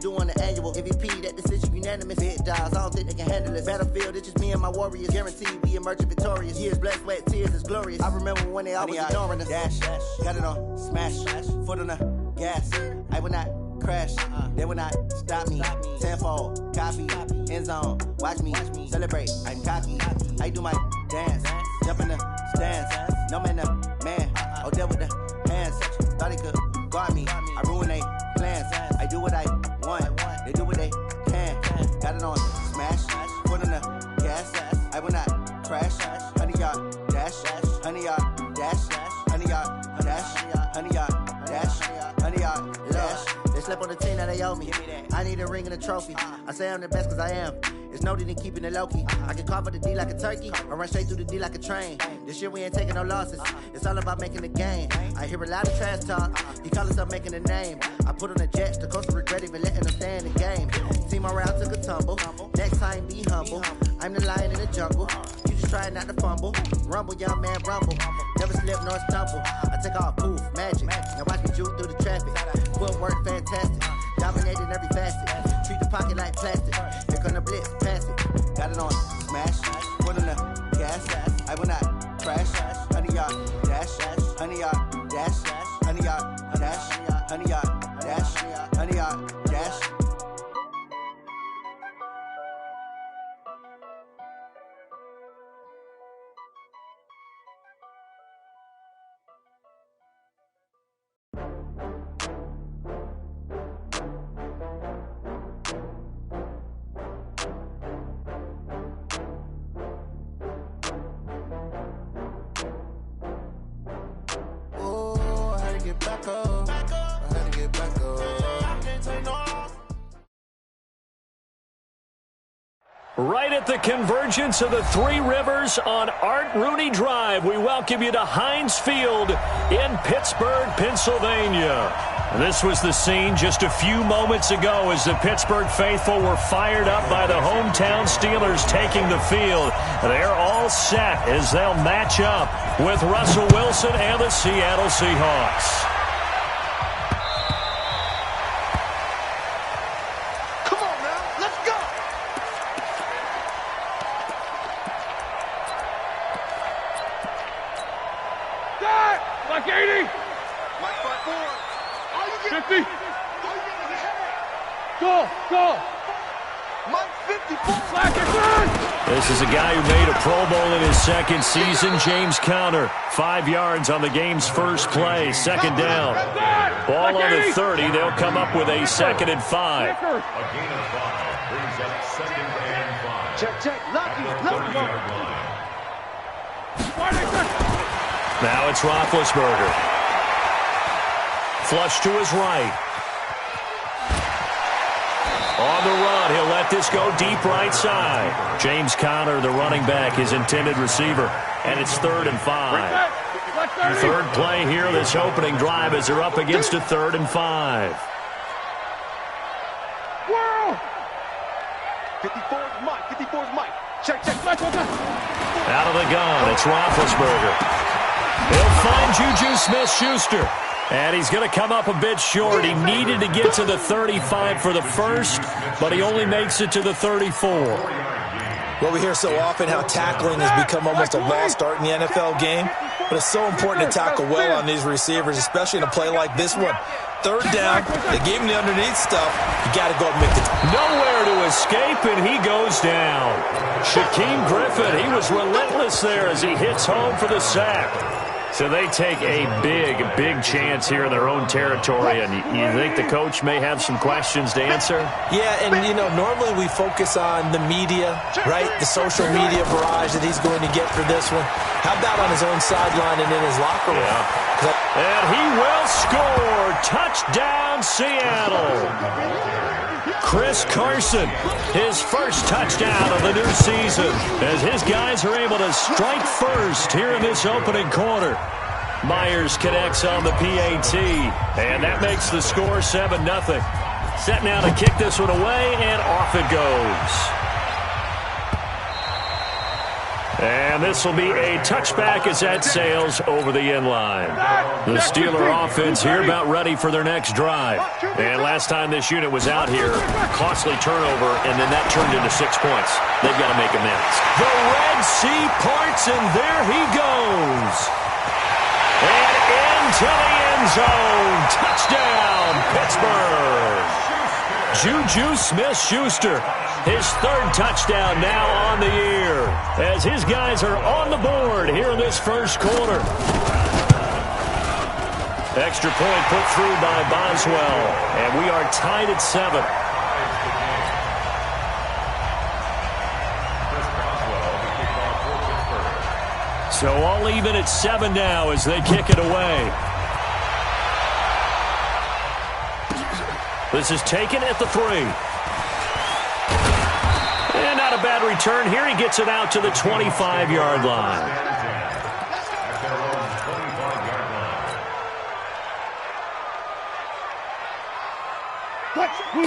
do on the annual. MVP, that decision unanimous. Big jobs, I don't think they can handle it. Battlefield, it's just me and my warriors. Guaranteed we emerging victorious. Years, blood, sweat, tears is glorious. I remember when they always ignoring us. Dash, got it on, smash, foot on the gas. I will not crash, they will not stop me. Tenfold, copy, end zone, watch me celebrate. I'm cocky, I do my dance, jump in the stands. No man, the man, oh, there with the hands. Thought he could guard me, I ruin they plans. I do what I want, they do what they can. Got it on, smash, foot on the gas. I will not crash, 100-yard dash, 100-yard dash, 100-yard dash, 100-yard dash, 100-yard dash. They slept on the team that they owe me. I need a ring and a trophy. I say I'm the best cause I am. It's no need in keeping it low-key. I can carve up the D like a turkey or run straight through the D like a train. This year we ain't taking no losses. It's all about making the game. I hear a lot of trash talk. He call himself making a name. I put on the Jets. The coach will regret even letting them stay in the game. Team around took a tumble. Next time be humble. I'm the lion in the jungle. You just try not to fumble. Rumble, young man, rumble. Never slip nor stumble. I take off, poof, magic. Now watch me juke through the traffic. Footwork fantastic. Dominating every facet. Treat the pocket like plastic. Here come the blitz, pass it. Got it on, smash. Foot on the gas. I will not crash. 100-yard dash. 100-yard dash. 100-yard dash. 100-yard dash. 100-yard dash. Right at the convergence of the Three Rivers on Art Rooney Drive, we welcome you to Heinz Field in Pittsburgh, Pennsylvania. This was the scene just a few moments ago as the Pittsburgh faithful were fired up by the hometown Steelers taking the field. They're all set as they'll match up with Russell Wilson and the Seattle Seahawks. Like 80. Like 4. 50. Go. Mike 54. This is a guy who made a Pro Bowl in his second season, James Conner. 5 yards on the game's first play, second down. Ball on the 30. They'll come up with a 2nd and 5. A gain of 5 brings up 2nd and 5. Check. Lucky. Now it's Roethlisberger. Flush to his right. On the run, he'll let this go deep right side. James Conner, the running back, his intended receiver. And it's 3rd and 5. Third play here, this opening drive, as they're up against a 3rd and 5. 54's Mike. Check. Out of the gun, it's Roethlisberger. He'll find Juju Smith-Schuster. And he's going to come up a bit short. He needed to get to the 35 for the first, but he only makes it to the 34. Well, we hear so often how tackling has become almost a lost art in the NFL game, but it's so important to tackle well on these receivers, especially in a play like this one. 3rd down, they gave him the underneath stuff. You got to go up and make the nowhere to escape, and he goes down. Shaquem Griffin, he was relentless there as he hits home for the sack. So they take a big chance here in their own territory, and you think the coach may have some questions to answer? Yeah, and, normally we focus on the media, right, the social media barrage that he's going to get for this one. How about on his own sideline and in his locker room? Yeah. And he will score. Touchdown, Seattle. Chris Carson, his first touchdown of the new season, as his guys are able to strike first here in this opening quarter. Myers connects on the PAT, and that makes the score 7-0. Set now to kick this one away, and off it goes. And this will be a touchback as that sails over the end line. The Steeler offense here about ready for their next drive. And last time this unit was out here, costly turnover, and then that turned into 6 points. They've got to make amends. The Red Sea parts, and there he goes. And into the end zone. Touchdown, Pittsburgh. Juju Smith-Schuster, his third touchdown now on the year, as his guys are on the board here in this first quarter. Extra point put through by Boswell, and we are tied at 7. So all even at 7 now as they kick it away. This is taken at the 3. And not a bad return here. He gets it out to the 25-yard line.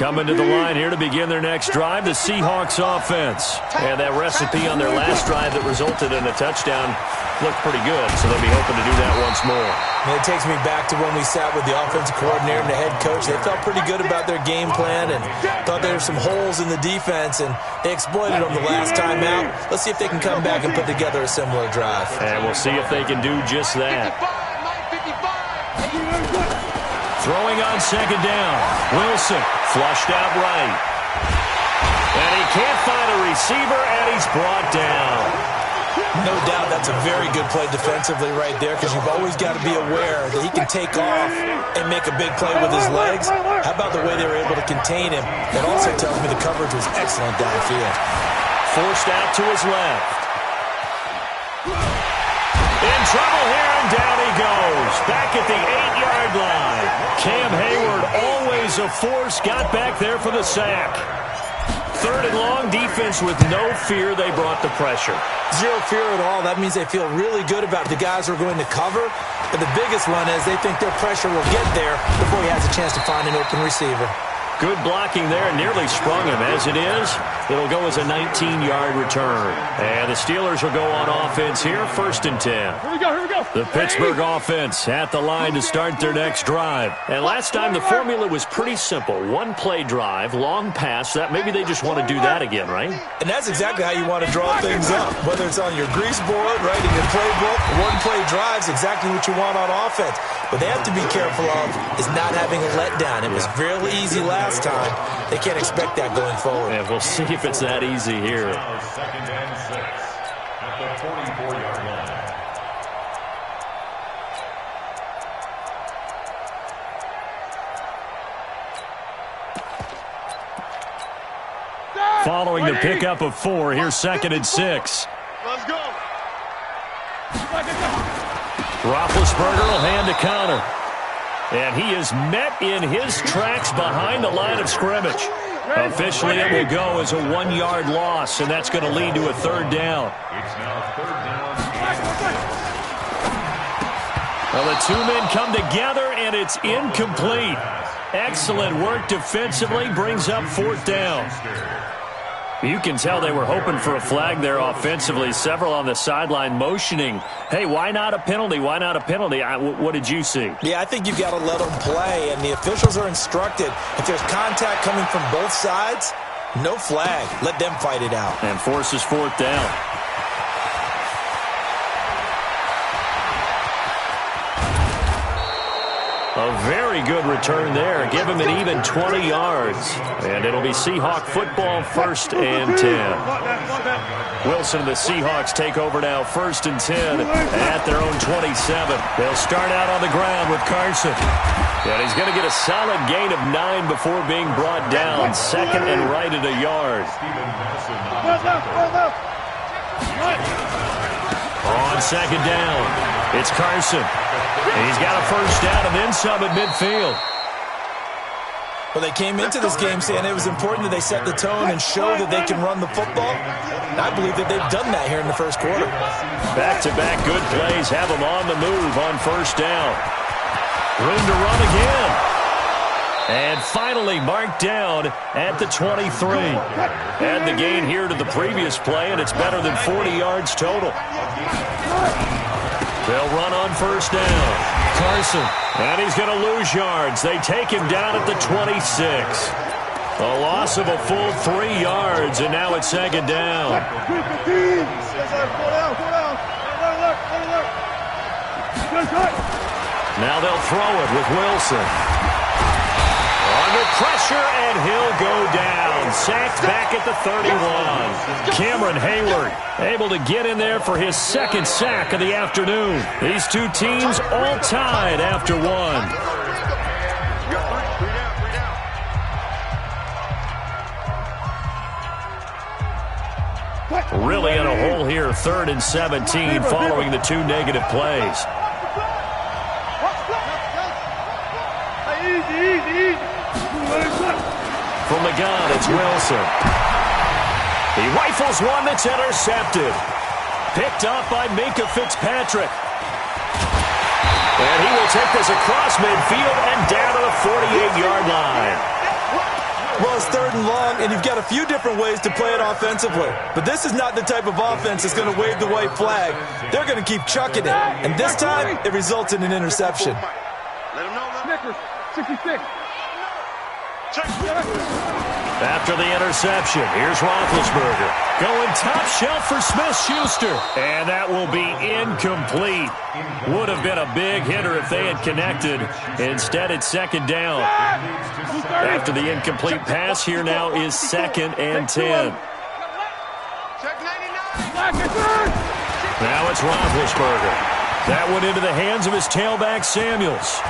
Coming to the line here to begin their next drive, the Seahawks offense. And that recipe on their last drive that resulted in a touchdown looked pretty good, so they'll be hoping to do that once more. And it takes me back to when we sat with the offensive coordinator and the head coach. They felt pretty good about their game plan and thought there were some holes in the defense, and they exploited them the last time out. Let's see if they can come back and put together a similar drive. And we'll see if they can do just that. Throwing on second down. Wilson flushed out right. And he can't find a receiver, and he's brought down. No doubt that's a very good play defensively right there, because you've always got to be aware that he can take off and make a big play with his legs. How about the way they were able to contain him? That also tells me the coverage was excellent downfield. Forced out to his left. In trouble here, and down he goes. Back at the 8-yard line. Cam Hayward, always a force, got back there for the sack. Third and long, defense with no fear. They brought the pressure. Zero fear at all. That means they feel really good about the guys who are going to cover. But the biggest one is they think their pressure will get there before he has a chance to find an open receiver. Good blocking there, nearly sprung him. As it is, it'll go as a 19-yard return. And the Steelers will go on offense here, 1st and 10. Here we go. The Pittsburgh offense at the line to start their next drive. And last time the formula was pretty simple. One-play drive, long pass. That maybe they just want to do that again, right? And that's exactly how you want to draw things up. Whether it's on your grease board, right, in your playbook, one-play drive's exactly what you want on offense. What they have to be careful of is not having a letdown. It was real easy last time. They can't expect that going forward. And we'll see if it's that easy here. Second and 6 at the 44-yard line. Following the pickup of 4, here's 2nd and 6. Let's go. Roethlisberger will hand a counter. And he is met in his tracks behind the line of scrimmage. Officially, it will go as a 1-yard loss, and that's going to lead to a 3rd down. It's now 3rd down. Well, the two men come together, and it's incomplete. Excellent work defensively, brings up 4th down. You can tell they were hoping for a flag there offensively. Several on the sideline motioning, hey, why not a penalty? Why not a penalty? What did you see? Yeah, I think you've got to let them play, and the officials are instructed. If there's contact coming from both sides, no flag. Let them fight it out. And forces 4th down. A very good return there. Give him an even 20 yards. And it'll be Seahawk football, 1st and 10. Wilson and the Seahawks take over now, 1st and 10 at their own 27. They'll start out on the ground with Carson. And he's going to get a solid gain of 9 before being brought down. 2nd and right at a yard. On 2nd down, it's Carson. And he's got a 1st down and then some at midfield. Well, they came into this game saying it was important that they set the tone and show that they can run the football. And I believe that they've done that here in the first quarter. Back-to-back good plays have them on the move on 1st down. Room to run again. And finally marked down at the 23. Add the gain here to the previous play, and it's better than 40 yards total. They'll run on first down. Carson. And he's going to lose yards. They take him down at the 26. A loss of a full 3 yards, and now it's second down. Now they'll throw it with Wilson. Under pressure, and he'll go down. Sacked back at the 31. Cameron Hayward able to get in there for his second sack of the afternoon. These two teams all tied after one. Really in a hole here, 3rd and 17 following the 2 negative plays. From the gun, it's Wilson. He rifles one that's intercepted. Picked up by Minkah Fitzpatrick. And he will take this across midfield and down to the 48-yard line. Well, it's 3rd and long, and you've got a few different ways to play it offensively. But this is not the type of offense that's going to wave the white flag. They're going to keep chucking it. And this time, it results in an interception. Let him know. Snickers, 66. After the interception, here's Roethlisberger. Going top shelf for Smith-Schuster. And that will be incomplete. Would have been a big hitter if they had connected. Instead, it's second down. After the incomplete pass, here now is 2nd and 10. Now it's Roethlisberger. That went into the hands of his tailback, Samuels.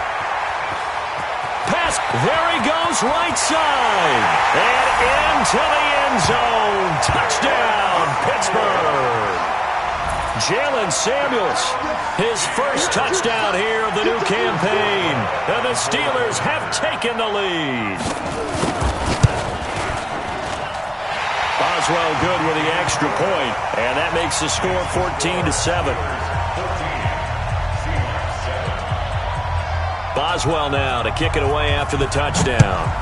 Pass, there he goes, right side. And into the end zone. Touchdown, Pittsburgh. Jalen Samuels, his first touchdown here of the new campaign. And the Steelers have taken the lead. Boswell good with the extra point, and that makes the score 14-7. Boswell now to kick it away after the touchdown.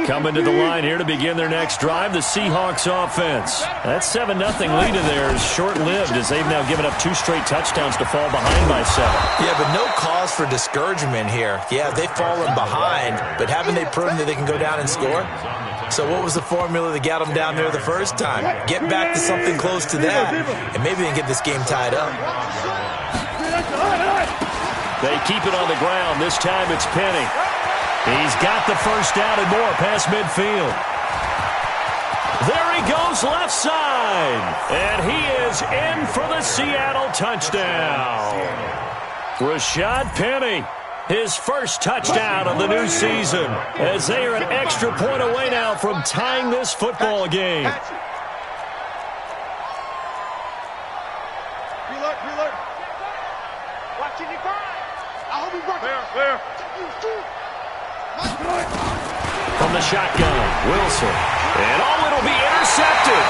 Coming to the line here to begin their next drive, the Seahawks offense. That 7-0 lead of theirs is short-lived as they've now given up 2 straight touchdowns to fall behind by 7. Yeah, but no cause for discouragement here. Yeah, they've fallen behind, but haven't they proven that they can go down and score? So what was the formula that got them down there the first time? Get back to something close to that, and maybe they can get this game tied up. They keep it on the ground. This time it's Penny. He's got the first down and more past midfield. There he goes left side. And he is in for the Seattle touchdown. Rashad Penny, his first touchdown of the new season, as they are an extra point away now from tying this football game. Reload. Watching you burn. I hope he works. There. From the shotgun, Wilson. And it'll be intercepted.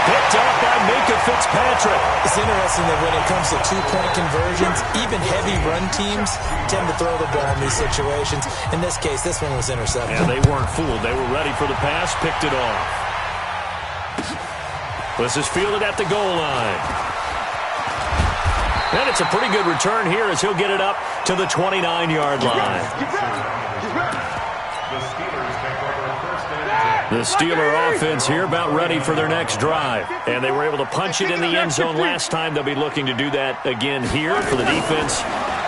Picked up by Minkah Fitzpatrick. It's interesting that when it comes to 2-point conversions, even heavy run teams tend to throw the ball in these situations. In this case, this one was intercepted. And they weren't fooled. They were ready for the pass, picked it off. This is fielded at the goal line. And it's a pretty good return here as he'll get it up to the 29-yard line. The Steeler offense here about ready for their next drive. And they were able to punch it in the end zone last time. They'll be looking to do that again here for the defense.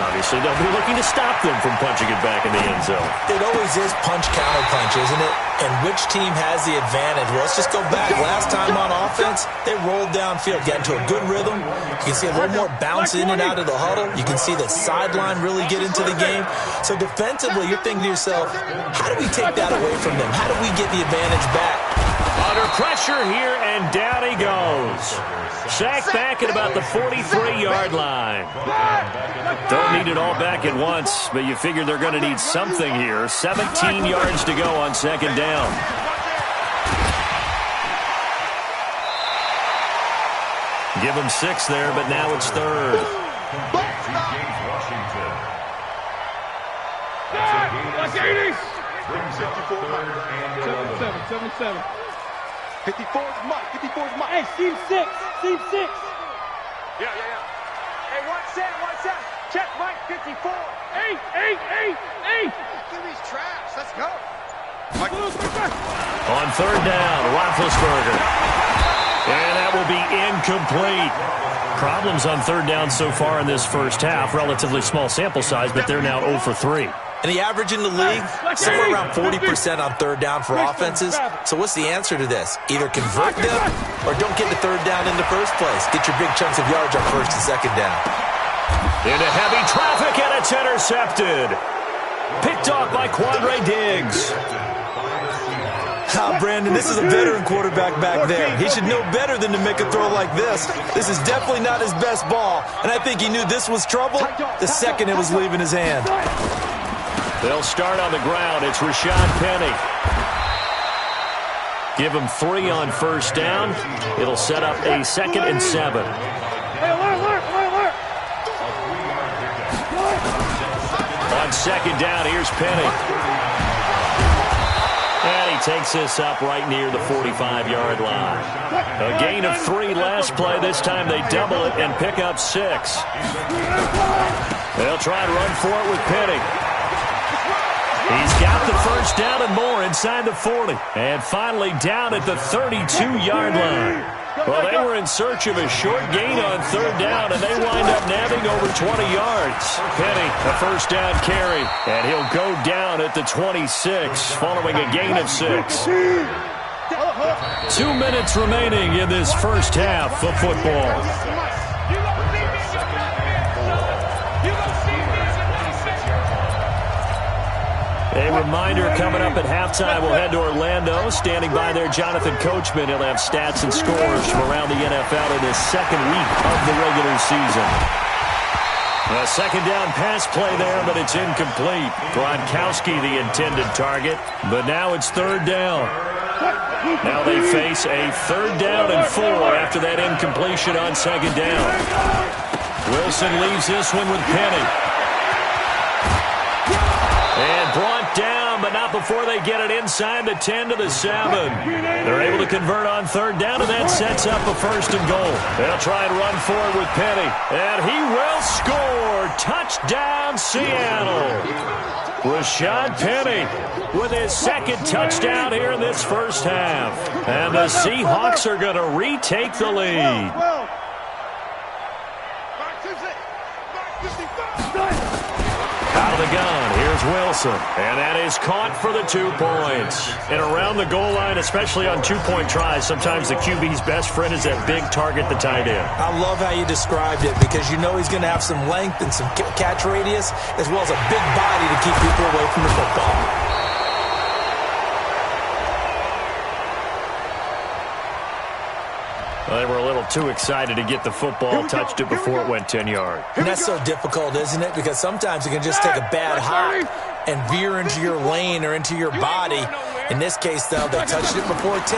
Obviously, they'll be looking to stop them from punching it back in the end zone. It always is punch-counter-punch, isn't it? And which team has the advantage? Well, let's just go back. Last time on offense, they rolled downfield, got into a good rhythm. You can see a little more bounce in and out of the huddle. You can see the sideline really get into the game. So defensively, you're thinking to yourself, how do we take that away from them? How do we get the advantage back? Under pressure here, and down he goes. Sacked back at about the 43-yard line. Don't need it all back at once, but you figure they're going to need something here. 17 yards to go on second down. Give him 6 there, but now it's third. Like 80s. 7-7. 54 is Mike. 54 is Mike. Hey, seam 6. Seam 6. Yeah. Hey, 1-7. Check Mike, 54. 8. QB's trash. Let's go. On third down, Roethlisberger. And that will be incomplete. Problems on third down so far in this first half. Relatively small sample size, but they're now 0 for 3. And the average in the league, somewhere around 40% on third down for offenses. So what's the answer to this? Either convert them or don't get to third down in the first place. Get your big chunks of yards on first and second down. Into heavy traffic, and it's intercepted. Picked off by Quandre Diggs. Brandon, this is a veteran quarterback back there. He should know better than to make a throw like this. This is definitely not his best ball, and I think he knew this was trouble the second it was leaving his hand. They'll start on the ground. It's Rashad Penny. Give him 3 on first down. It'll set up a 2nd and 7. On second down, here's Penny. And he takes this up right near the 45-yard line. A gain of 3 last play. This time they double it and pick up 6. They'll try to run for it with Penny. He's got the first down and more inside the 40. And finally down at the 32-yard line. Well, they were in search of a short gain on third down, and they wind up nabbing over 20 yards. Penny, a first down carry, and he'll go down at the 26 following a gain of 6. 2 minutes remaining in this first half of football. A reminder, coming up at halftime, we'll head to Orlando. Standing by there, Jonathan Coachman. He'll have stats and scores from around the NFL in his second week of the regular season. A second down pass play there, but it's incomplete. Gronkowski, the intended target, but now it's third down. Now they face a 3rd down and 4 after that incompletion on second down. Wilson leaves this one with Penny. And brought down, but not before they get it inside the 10 to the 7. They're able to convert on third down, and that sets up a 1st and goal. They'll try and run forward with Penny. And he will score. Touchdown, Seattle. Rashad Penny with his 2nd touchdown here in this first half. And the Seahawks are going to retake the lead. Out of the gun, here's Wilson. And that is caught for the 2 points. And around the goal line, especially on 2-point tries, sometimes the QB's best friend is that big target, the tight end. I love how you described it because you know he's going to have some length and some catch radius as well as a big body to keep people away from the football. Well, they were a little too excited to get the football, touched it before it went 10 yards. And that's so difficult, isn't it? Because sometimes you can just take a bad hop and veer into your lane or into your body. In this case, though, they touched it before 10.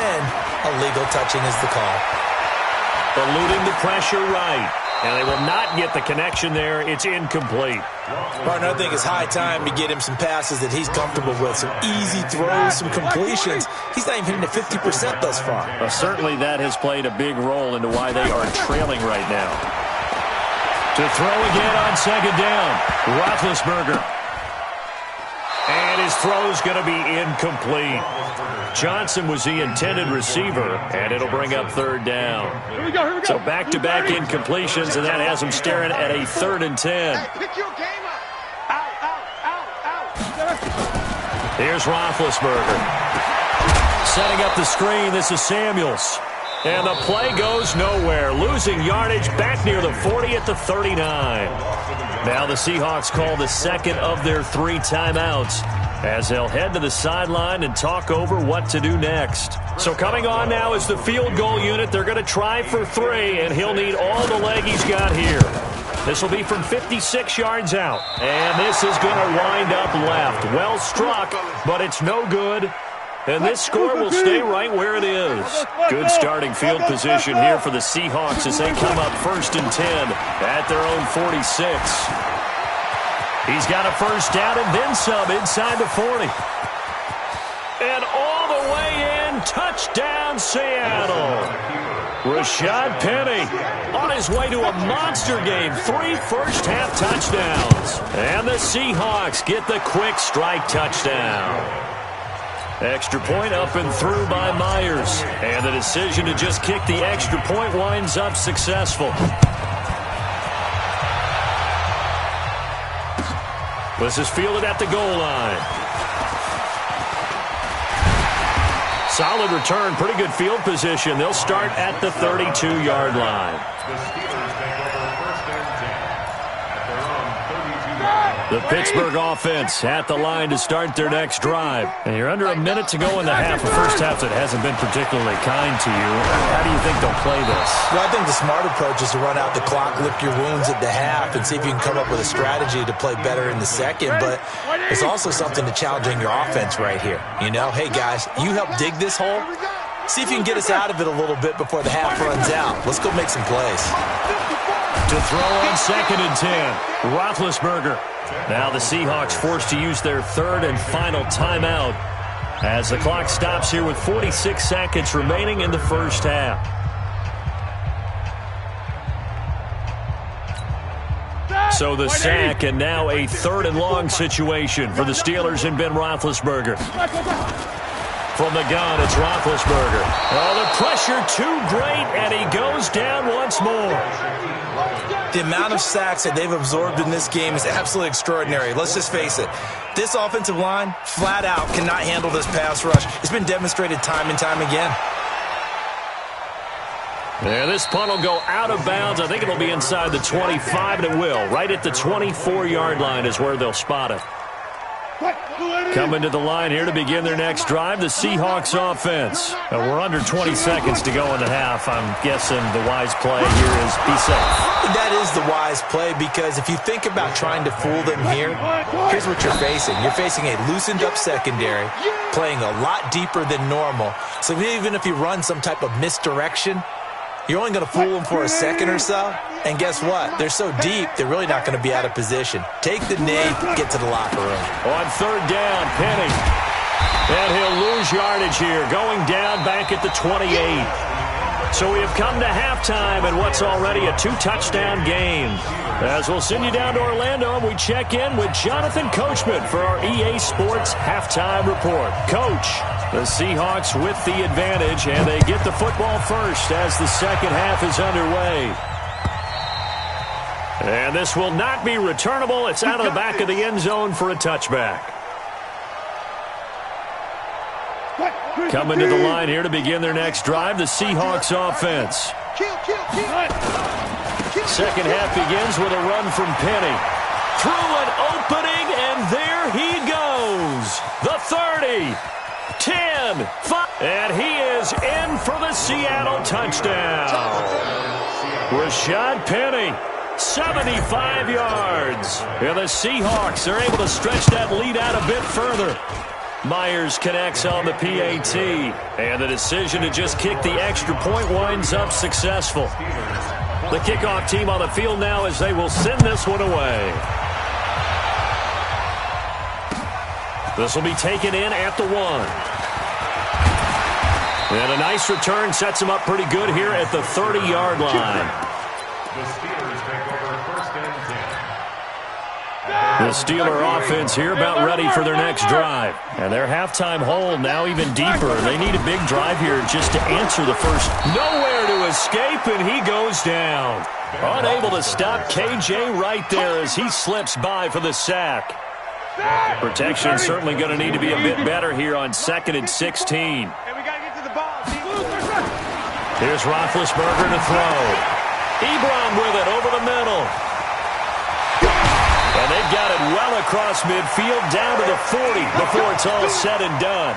Illegal touching is the call. Eluding the pressure right. And they will not get the connection there. It's incomplete. Partner, I think it's high time to get him some passes that he's comfortable with. Some easy throws, some completions. He's not even hitting the 50% thus far. Well, certainly that has played a big role into why they are trailing right now. To throw again on second down. Roethlisberger. And his throw's going to be incomplete. Johnson was the intended receiver, and it'll bring up third down. Here we go. So back-to-back incompletions, and that has him staring at a 3rd and 10. Hey, pick your game up. Out. Here's Roethlisberger. Setting up the screen, this is Samuels. And the play goes nowhere. Losing yardage back near the 40 at the 39. Now the Seahawks call the 2nd of their 3 timeouts. as they'll head to the sideline and talk over what to do next. So coming on now is the field goal unit. They're going to try for 3, and he'll need all the leg he's got here. This will be from 56 yards out, and this is going to wind up left. Well struck, but it's no good. And this score will stay right where it is. Good starting field position here for the Seahawks as they come up 1st and 10 at their own 46. He's got a first down and then some inside the 40. And all the way in, touchdown Seattle. Rashad Penny on his way to a monster game. 3 first-half touchdowns. And the Seahawks get the quick strike touchdown. Extra point up and through by Myers. And the decision to just kick the extra point winds up successful. This is fielded at the goal line. Solid return, pretty good field position. They'll start at the 32-yard line. The Steelers take over 1st and 10 at their own 32-yard line. The Pittsburgh offense at the line to start their next drive. And you're under a minute to go in the half. A first half that hasn't been particularly kind to you. How do you think they'll play this? Well, I think the smart approach is to run out the clock, lick your wounds at the half, and see if you can come up with a strategy to play better in the second. But there's also something to challenging your offense right here. You know, hey, guys, you help dig this hole. See if you can get us out of it a little bit before the half runs out. Let's go make some plays. To throw on 2nd and 10, Roethlisberger. Now the Seahawks forced to use their 3rd and final timeout as the clock stops here with 46 seconds remaining in the first half. So the sack, and now a 3rd and long situation for the Steelers and Ben Roethlisberger. From the gun, it's Roethlisberger. Oh, the pressure too great, and he goes down once more. The amount of sacks that they've absorbed in this game is absolutely extraordinary. Let's just face it. This offensive line, flat out, cannot handle this pass rush. It's been demonstrated time and time again. Yeah, this punt will go out of bounds. I think it'll be inside the 25, and it will. Right at the 24-yard line is where they'll spot it. Coming to the line here to begin their next drive, the Seahawks offense. We're under 20 seconds to go in the half. I'm guessing the wise play here is be safe. That is the wise play, because if you think about trying to fool them here, here's what you're facing. You're facing a loosened-up secondary, playing a lot deeper than normal. So even if you run some type of misdirection, you're only going to fool them for a second or so. And guess what? They're so deep, they're really not going to be out of position. Take the knee, get to the locker room. On 3rd down, Penny. And he'll lose yardage here, going down back at the 28. So we have come to halftime in what's already a 2-touchdown game. As we'll send you down to Orlando, and we check in with Jonathan Coachman for our EA Sports Halftime Report. Coach, the Seahawks with the advantage, and they get the football first as the second half is underway. And this will not be returnable. It's out of the back of the end zone for a touchback. Coming to the line here to begin their next drive, the Seahawks offense. Second half begins with a run from Penny. Through an opening, and there he goes. The 30, 10, 5, and he is in for the Seattle touchdown. Rashad Penny, 75 yards. And the Seahawks are able to stretch that lead out a bit further. Myers connects on the PAT, and the decision to just kick the extra point winds up successful. The kickoff team on the field now as they will send this one away. This will be taken in at the 1. And a nice return sets him up pretty good here at the 30-yard line. The Steelers take over 1st and 10. The Steeler offense here about ready for their next drive. And their halftime hole now even deeper. They need a big drive here just to answer the first. Nowhere to escape, and he goes down. Unable to stop KJ right there as he slips by for the sack. Protection certainly going to need to be a bit better here on 2nd and 16. And we got to get to the ball. Here's Roethlisberger to throw. Ebron with it over the middle. And they've got it well across midfield, down to the 40 before it's all said and done.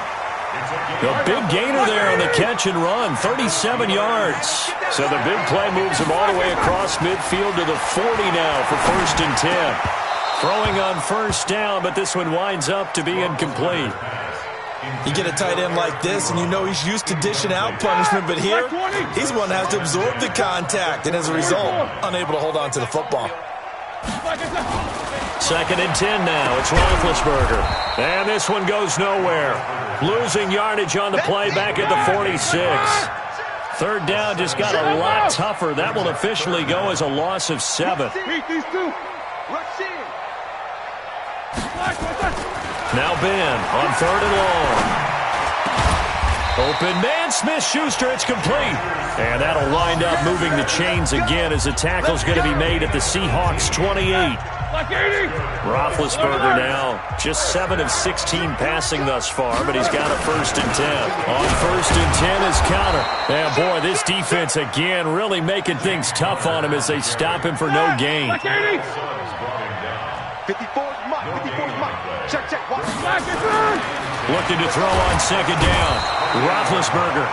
A big gainer there on the catch and run, 37 yards. So the big play moves him all the way across midfield to the 40 now for 1st and 10. Throwing on 1st down, but this one winds up to be incomplete. You get a tight end like this, and you know he's used to dishing out punishment, but here, he's one that has to absorb the contact, and as a result, unable to hold on to the football. 2nd and 10 now. It's Roethlisberger. And this one goes nowhere. Losing yardage on the play back at the 46. 3rd down just got a lot tougher. That will officially go as a loss of 7. Now Ben on 3rd and long. Open man, Smith-Schuster, it's complete. And that'll wind up moving the chains again as the tackle's going to be made at the Seahawks 28. Roethlisberger now just 7 of 16 passing thus far, but he's got a 1st and 10. On 1st and 10 is counter. And boy, this defense again really making things tough on him as they stop him for no gain. 54's Mike. 54's Mike. Check. Looking to throw on 2nd down. Roethlisberger.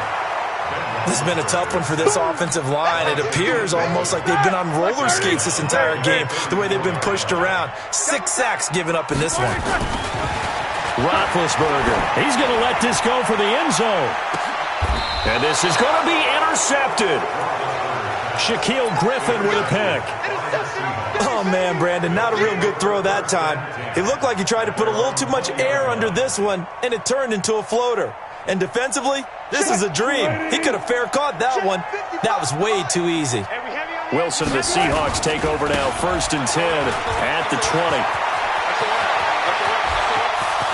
This has been a tough one for this offensive line. It appears almost like they've been on roller skates this entire game, the way they've been pushed around. 6 sacks given up in this one. Roethlisberger. He's going to let this go for the end zone. And this is going to be intercepted. Shaquille Griffin with a pick. Oh, man, Brandon, not a real good throw that time. It looked like he tried to put a little too much air under this one, and it turned into a floater. And defensively, this is a dream. He could have fair caught that one. That was way too easy. Wilson and the Seahawks take over now, 1st and 10 at the 20.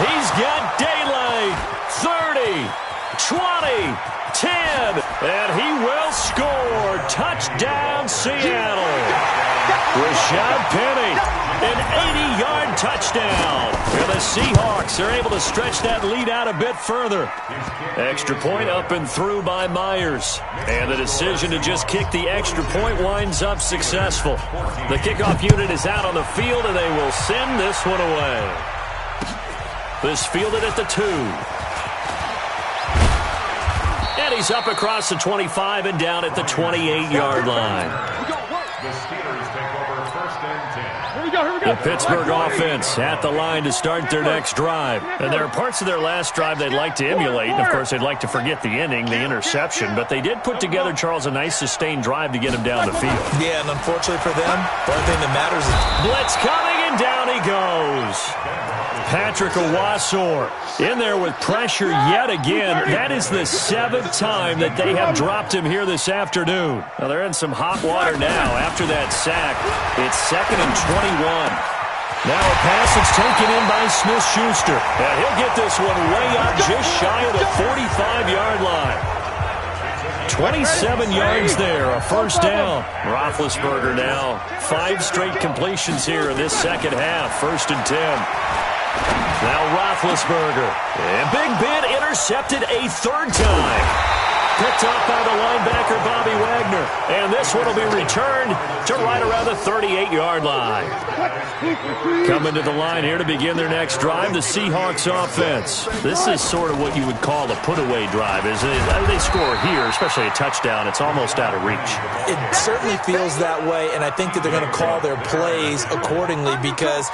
He's got daylight. 30, 20, 10, and he will score. Touchdown, Seattle. Rashad Penny, an 80-yard touchdown. And the Seahawks are able to stretch that lead out a bit further. Extra point up and through by Myers. And the decision to just kick the extra point winds up successful. The kickoff unit is out on the field, and they will send this one away. This fielded at the 2. And he's up across the 25 and down at the 28-yard line. The Steelers take over 1st and 10. Here we go. The Pittsburgh offense at the line to start their next drive. And there are parts of their last drive they'd like to emulate. And, of course, they'd like to forget the inning, the interception. But they did put together, Charles, a nice sustained drive to get him down the field. Yeah, and unfortunately for them, the only thing that matters is... Blitz coming, and down he goes. Patrick Owasor in there with pressure yet again. That is the 7th time that they have dropped him here this afternoon. Now they're in some hot water now after that sack. It's 2nd and 21. Now a pass that's taken in by Smith-Schuster. And he'll get this one way up just shy of the 45-yard line. 27 yards there, a 1st down. Roethlisberger now 5 straight completions here in this second half. 1st and 10. Now Roethlisberger. And Big Ben intercepted a 3rd time. Picked off by the linebacker, Bobby Wagner. And this one will be returned to right around the 38-yard line. Coming to the line here to begin their next drive, the Seahawks offense. This is sort of what you would call a put-away drive. As they score here, especially a touchdown, it's almost out of reach. It certainly feels that way, and I think that they're going to call their plays accordingly, because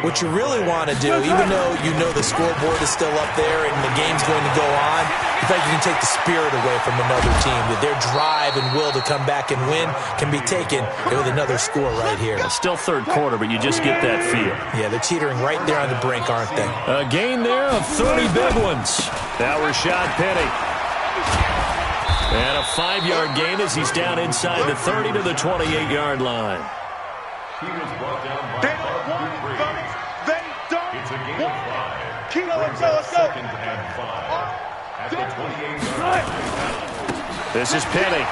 what you really want to do, even though you know the scoreboard is still up there and the game's going to go on, in fact, you can take the spirit away from another team, that their drive and will to come back and win can be taken with another score right here. It's still 3rd quarter, but you just get that feel. Yeah, they're teetering right there on the brink, aren't they? A gain there of 30 big ones. Now Rashad Penny. And a 5-yard gain as he's down inside the 30 to the 28-yard line. He was brought down by They don't. It's a gain of 5. Kino, let's go. 2nd and 5. At the 28-yard line. This is Penny.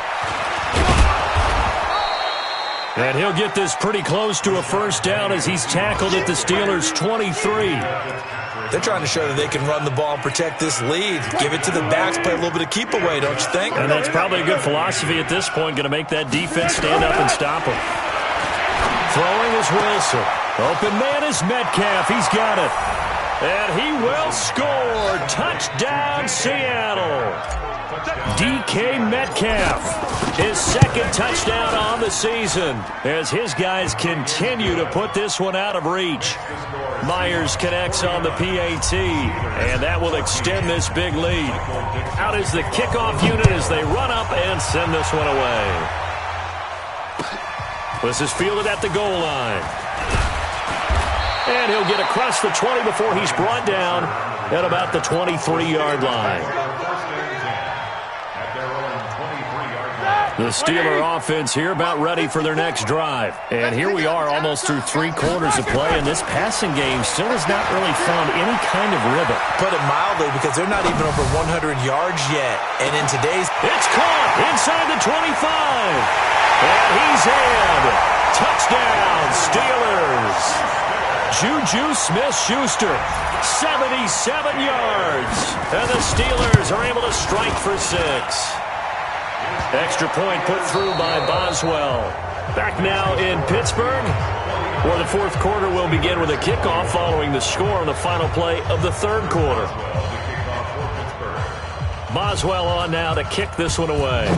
And he'll get this pretty close to a 1st down as he's tackled at the Steelers' 23. They're trying to show that they can run the ball and protect this lead. Give it to the backs, play a little bit of keep away, don't you think? And that's probably a good philosophy at this point, going to make that defense stand up and stop them. Throwing Here's Wilson. Open man is Metcalf. He's got it. And he will score. Touchdown, Seattle. DK Metcalf, his second touchdown on the season as his guys continue to put this one out of reach. Myers connects on the PAT, and that will extend this big lead. Out is the kickoff unit as they run up and send this one away. This is fielded at the goal line. And he'll get across the 20 before he's brought down at about the 23-yard line. The Steeler offense here about ready for their next drive. And here we are almost through 3 quarters of play, and this passing game still has not really found any kind of rhythm. Put it mildly, because they're not even over 100 yards yet. And in today's... It's caught inside the 25. And he's in. Touchdown, Steelers. Juju Smith-Schuster, 77 yards. And the Steelers are able to strike for 6. Extra point put through by Boswell. Back now in Pittsburgh, where the fourth quarter will begin with a kickoff following the score on the final play of the third quarter. Boswell on now to kick this one away.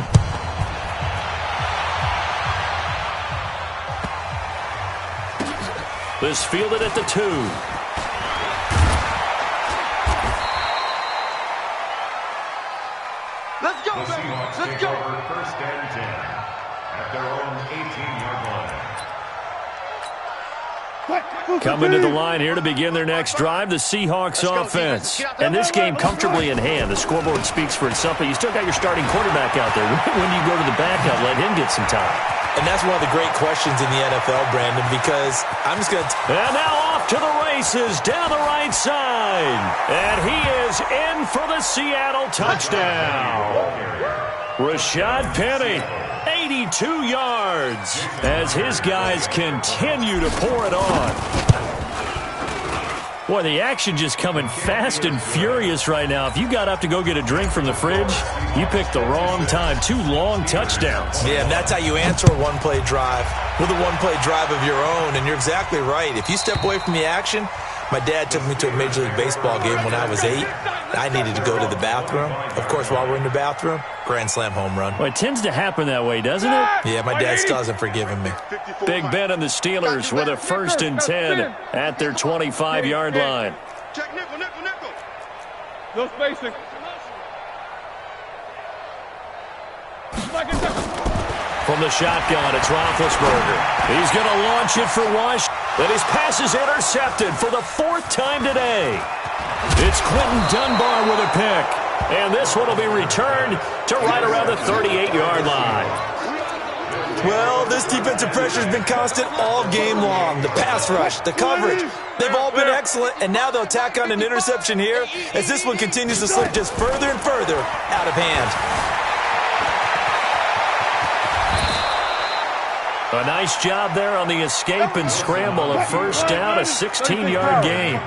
This fielded at the 2. Let's go, The baby. Seahawks Let's take go. over first and 10 at their own 18-yard line. Coming to the line here to begin their next drive, the Seahawks offense. And this game comfortably in hand. The scoreboard speaks for itself, but you still got your starting quarterback out there. When do you go to the backup, let him get some time? And that's one of the great questions in the NFL, Brandon, because I'm just going to... And now off to the races down the right side. And he is in for the Seattle touchdown. Rashad Penny, 82 yards as his guys continue to pour it on. Boy, the action just coming fast and furious right now. If you got up to go get a drink from the fridge, you picked the wrong time. 2 long touchdowns. Yeah, and that's how you answer a one-play drive with a one-play drive of your own. And you're exactly right. If you step away from the action, my dad took me to a Major League Baseball game when I was 8. I needed to go to the bathroom. Of course, while we're in the bathroom, grand slam home run. Well, it tends to happen that way, doesn't it? Yeah, my dad still hasn't forgiven me. Big Ben and the Steelers with a first and 10 at their 25-yard line. Check nickel, nickel, nickel. No spacing. From the shotgun, it's Roethlisberger. He's going to launch it for Washington. And his pass is intercepted for the 4th time today. It's Quentin Dunbar with a pick. And this one will be returned to right around the 38-yard line. Well, this defensive pressure has been constant all game long. The pass rush, the coverage, they've all been excellent. And now they'll tack on an interception here as this one continues to slip just further and further out of hand. A nice job there on the escape and scramble. A first down, a 16-yard gain.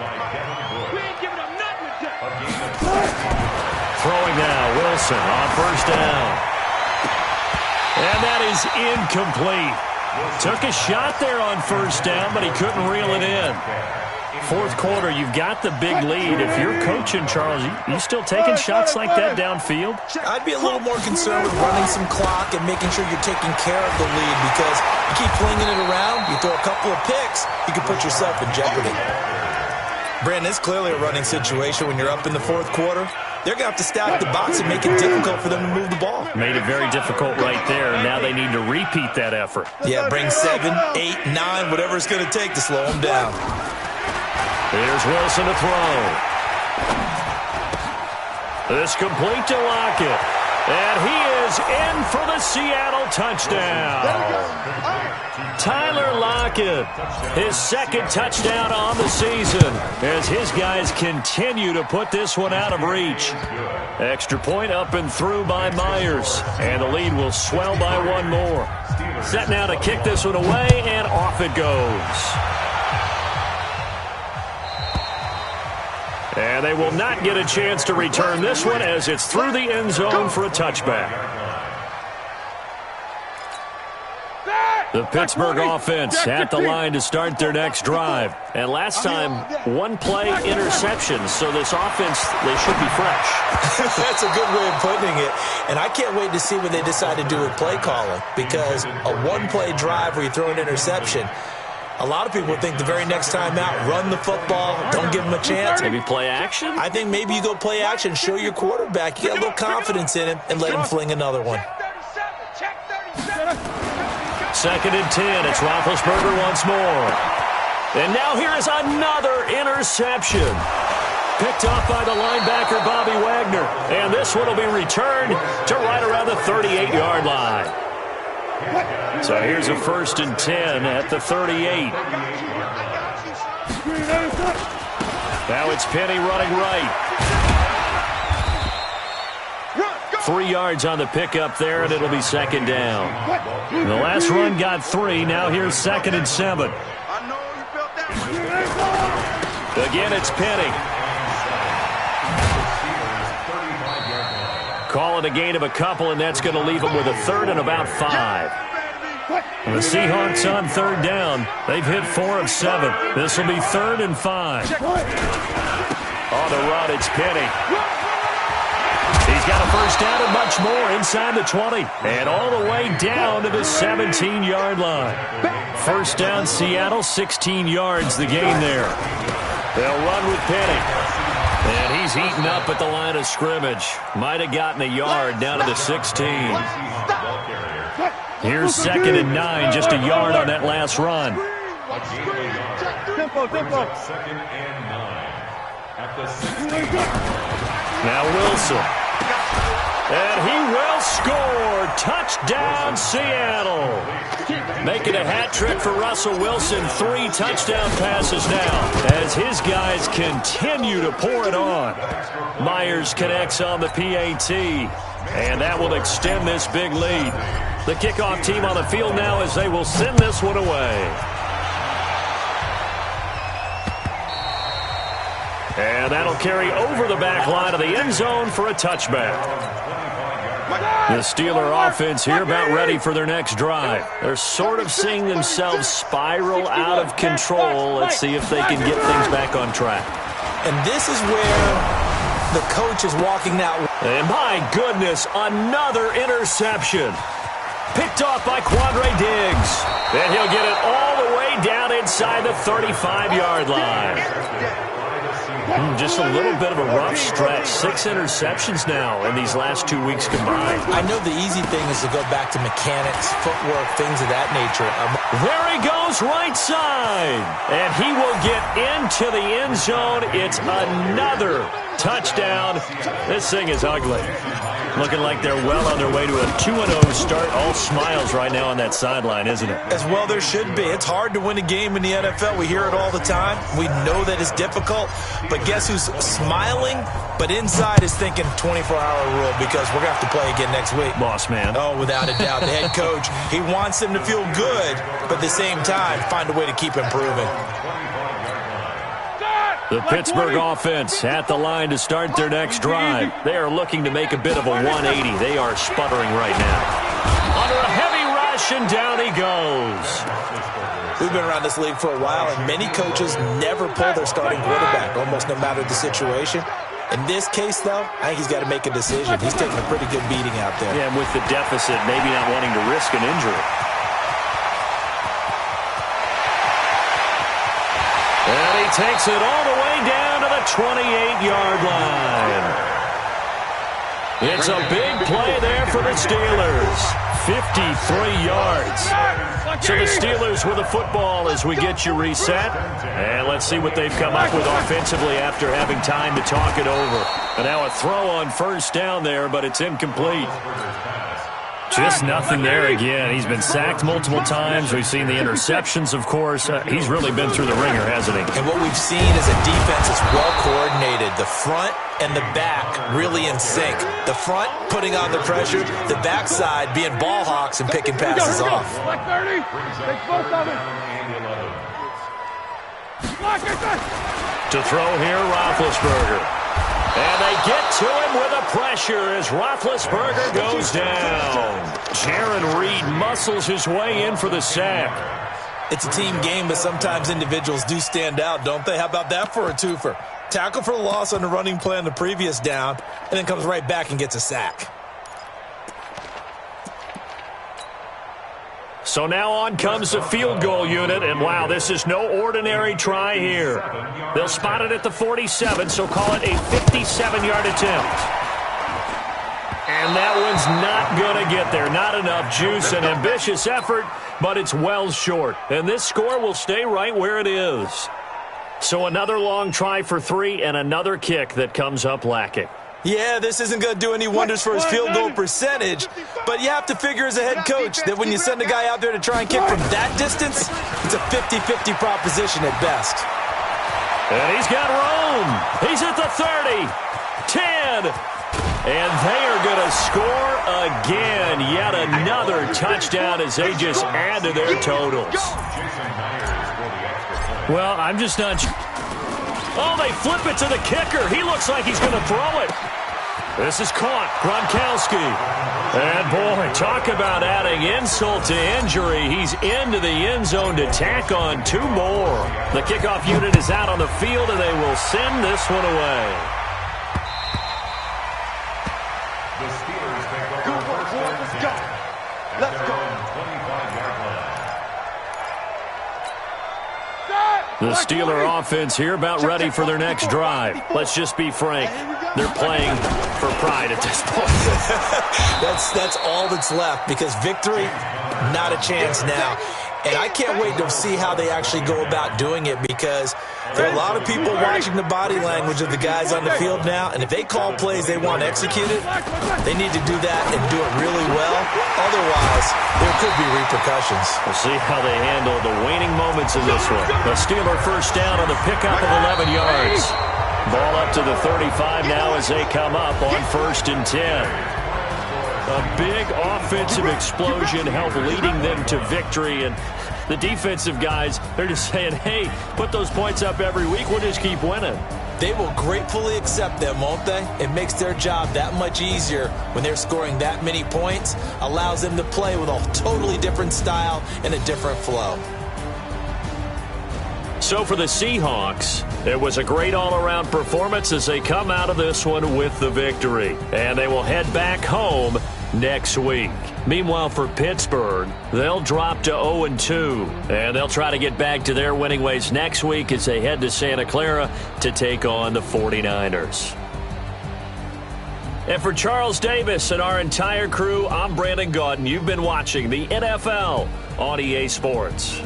Throwing now, Wilson on first down. And that is incomplete. Took a shot there on first down, but he couldn't reel it in. Fourth quarter, you've got the big lead. If you're coaching, Charles, you still taking shots like that downfield? I'd be a little more concerned with running some clock and making sure you're taking care of the lead, because you keep flinging it around, you throw a couple of picks, you can put yourself in jeopardy. Brandon, it's clearly a running situation when you're up in the fourth quarter. They're going to have to stack the box and make it difficult for them to move the ball. Made it very difficult right there. Now they need to repeat that effort. Yeah, bring 7, 8, 9, whatever it's going to take to slow them down. Here's Wilson to throw. This complete to Lockett. And he is in for the Seattle touchdown. Tyler Lockett, his second touchdown on the season as his guys continue to put this one out of reach. Extra point up and through by Myers. And the lead will swell by 1 more. Set now to kick this one away, and off it goes. And they will not get a chance to return this one as it's through the end zone for a touchback. The Pittsburgh offense at the line to start their next drive. And last time, one-play interceptions, so this offense, they should be fresh. That's a good way of putting it. And I can't wait to see what they decide to do with play calling, because a one-play drive where you throw an interception, a lot of people think the very next time out, run the football, don't give them a chance. Maybe play action? I think maybe you go play action, show your quarterback, you got a little confidence in him, and let him fling another one. 2nd and 10. It's Roethlisberger once more. And now here is another interception. Picked off by the linebacker, Bobby Wagner. And this one will be returned to right around the 38-yard line. So here's a 1st and 10 at the 38. Now it's Penny running right. 3 yards on the pickup there, and it'll be 2nd down. The last run got 3. Now here's 2nd and 7. Again, it's Penny. Call it a gain of a couple, and that's going to leave them with a 3rd and about 5. The Seahawks on 3rd down. They've hit 4 of 7. This will be 3rd and 5. On the run, it's Penny. He's got a 1st down and much more inside the 20. And all the way down to the 17-yard line. 1st down, Seattle, 16 yards the gain there. They'll run with Penny. And he's heating up at the line of scrimmage. Might have gotten a yard down to the 16. Here's 2nd and 9, just a yard on that last run. Second and 9 at the 16. Now Wilson. And he will score. Touchdown, Seattle. Making a hat trick for Russell Wilson. 3 touchdown passes now as his guys continue to pour it on. Myers connects on the PAT. And that will extend this big lead. The kickoff team on the field now as they will send this one away. And that'll carry over the back line of the end zone for a touchback. The Steeler offense here about ready for their next drive. They're sort of seeing themselves spiral out of control. Let's see if they can get things back on track. And this is where the coach is walking out. And my goodness, another interception. Picked off by Quandre Diggs. And he'll get it all the way down inside the 35-yard line. Just a little bit of a rough stretch. 6 interceptions now in these last 2 weeks combined. I know the easy thing is to go back to mechanics, footwork, things of that nature. There he goes, right side. And he will get into the end zone. It's another touchdown. This thing is ugly. Looking like they're well on their way to a 2-0 start. All smiles right now on that sideline, isn't it? As well there should be. It's hard to win a game in the NFL. We hear it all the time. We know that it's difficult. But guess who's smiling? But inside is thinking 24-hour rule because we're going to have to play again next week. Boss man. Oh, without a doubt. The head coach, he wants them to feel good, but at the same time, find a way to keep improving. The Pittsburgh offense at the line to start their next drive. They are looking to make a bit of a 180. They are sputtering right now. Under a heavy rush, and down he goes. We've been around this league for a while, and many coaches never pull their starting quarterback, almost no matter the situation. In this case, though, I think he's got to make a decision. He's taking a pretty good beating out there. Yeah, and with the deficit, maybe not wanting to risk an injury. And he takes it all the way down to the 28-yard line. It's a big play there for the Steelers. 53 yards. So the Steelers with the football as we get you reset. And let's see what they've come up with offensively after having time to talk it over. And now a throw on 1st down there, but it's incomplete. Just nothing there again. He's been sacked multiple times. We've seen the interceptions, of course. He's really been through the ringer, hasn't he? And what we've seen is a defense that's well coordinated. The front and the back really in sync. The front putting on the pressure. The backside being ball hawks and picking passes off. Black 30. Take both of them. To throw here, Roethlisberger. And they get to him with a pressure as Roethlisberger goes down. Jaron Reed muscles his way in for the sack. It's a team game, but sometimes individuals do stand out, don't they? How about that for a twofer? Tackle for the loss on the running play on the previous down, and then comes right back and gets a sack. So now on comes the field goal unit, and wow, this is no ordinary try here. They'll spot it at the 47, so call it a 57-yard attempt. And that one's not going to get there. Not enough juice, an ambitious effort, but it's well short. And this score will stay right where it is. So another long try for 3 and another kick that comes up lacking. Yeah, this isn't going to do any wonders for his field goal percentage, but you have to figure as a head coach that when you send a guy out there to try and kick from that distance, it's a 50-50 proposition at best. And he's got room. He's at the 30, 10, and they are going to score again. Yet another touchdown as they just add to their totals. Well, I'm just not... Oh, they flip it to the kicker. He looks like he's going to throw it. This is caught. Gronkowski. And, boy, talk about adding insult to injury. He's into the end zone to tack on 2 more. The kickoff unit is out on the field, and they will send this one away. The Steelers take over first and 10. Let's go. 25-yard line. The Steeler offense here about ready for their next drive. Let's just be frank. They're playing for pride at this point. That's all that's left because victory, not a chance now. And I can't wait to see how they actually go about doing it because there are a lot of people watching the body language of the guys on the field now. And if they call plays they want executed, they need to do that and do it really well. Otherwise, there could be repercussions. We'll see how they handle the waning moments in this one. The Steeler first down on the pickup of 11 yards. Ball up to the 35 now as they come up on 1st and 10. A big offensive explosion helped leading them to victory. And the defensive guys, they're just saying, hey, put those points up every week. We'll just keep winning. They will gratefully accept them, won't they? It makes their job that much easier when they're scoring that many points. Allows them to play with a totally different style and a different flow. So for the Seahawks, it was a great all-around performance as they come out of this one with the victory. And they will head back home next week. Meanwhile, for Pittsburgh, they'll drop to 0-2. And they'll try to get back to their winning ways next week as they head to Santa Clara to take on the 49ers. And for Charles Davis and our entire crew, I'm Brandon Gaudin. You've been watching the NFL on EA Sports.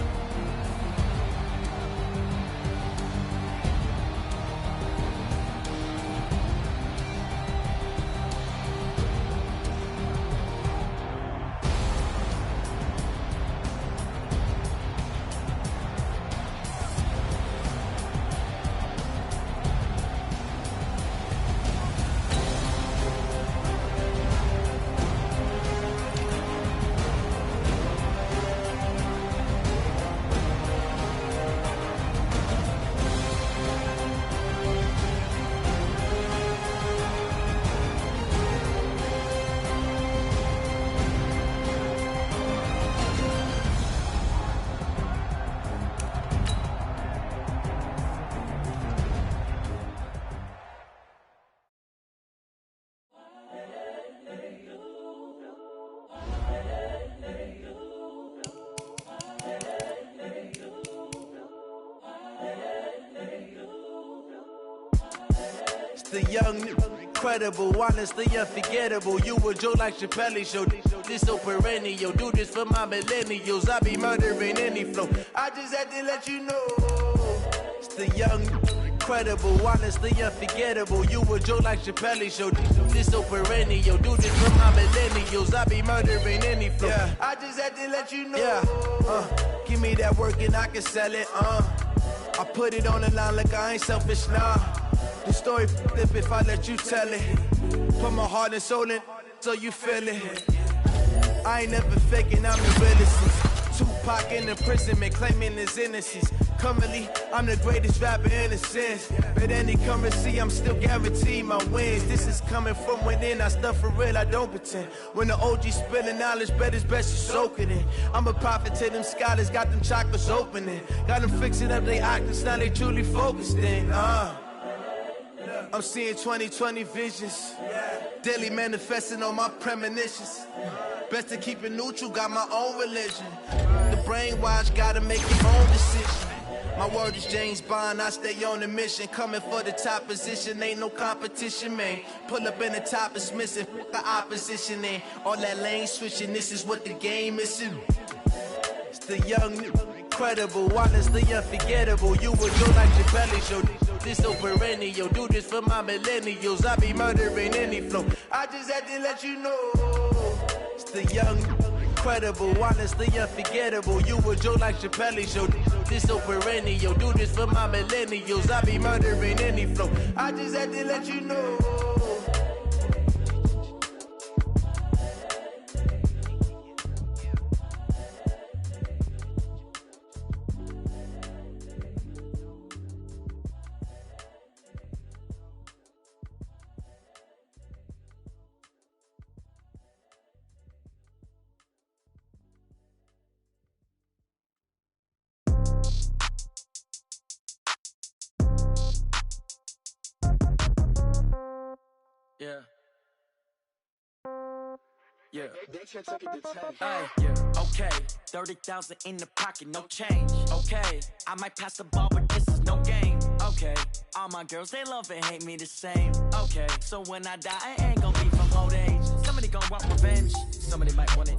The young, incredible, honestly unforgettable. You a Joe like Chappelle show. This so perennial. Do this for my millennials. I be murdering any flow. I just had to let you know. It's the young, incredible, honestly unforgettable. You a Joe like Chappelle show. This so perennial. Do this for my millennials. I be murdering any flow. Yeah. I just had to let you know. Yeah. Give me that work and I can sell it. I put it on the line like I ain't selfish, nah. The story flip if I let you tell it. Put my heart and soul in so you feel it. I ain't never faking, I'm the realest. Tupac in imprisonment, claiming his innocence. Currently, I'm the greatest rapper in a sense. But any currency, I'm still guaranteed my wins. This is coming from within, I stuff for real, I don't pretend. When the OG spilling knowledge, bet it's best you soak it in. I'm a prophet to them scholars, got them chakras opening. Got them fixing up they octaves, now they truly focused in. I'm seeing 2020 visions. Daily manifesting on my premonitions. Best to keep it neutral, got my own religion. The brainwash, gotta make your own decision. My word is James Bond, I stay on the mission. Coming for the top position, ain't no competition, man. Pull up in the top, it's missing, the opposition in. All that lane switching, this is what the game is. It's the young, incredible, honestly unforgettable. You would do like your belly show. This so perennial, do this for my millennials. I be murdering any flow. I just had to let you know. It's the young, incredible, honestly unforgettable. You would Joe like Chappelle show. This so perennial, do this for my millennials. I be murdering any flow. I just had to let you know. Yeah. Yeah. Hey, yeah. Okay. 30,000 in the pocket, no change. Okay. I might pass the ball, but this is no game. Okay. All my girls, they love and hate me the same. Okay. So when I die, I ain't gonna be from old age. Somebody gon' want revenge. Somebody might want it.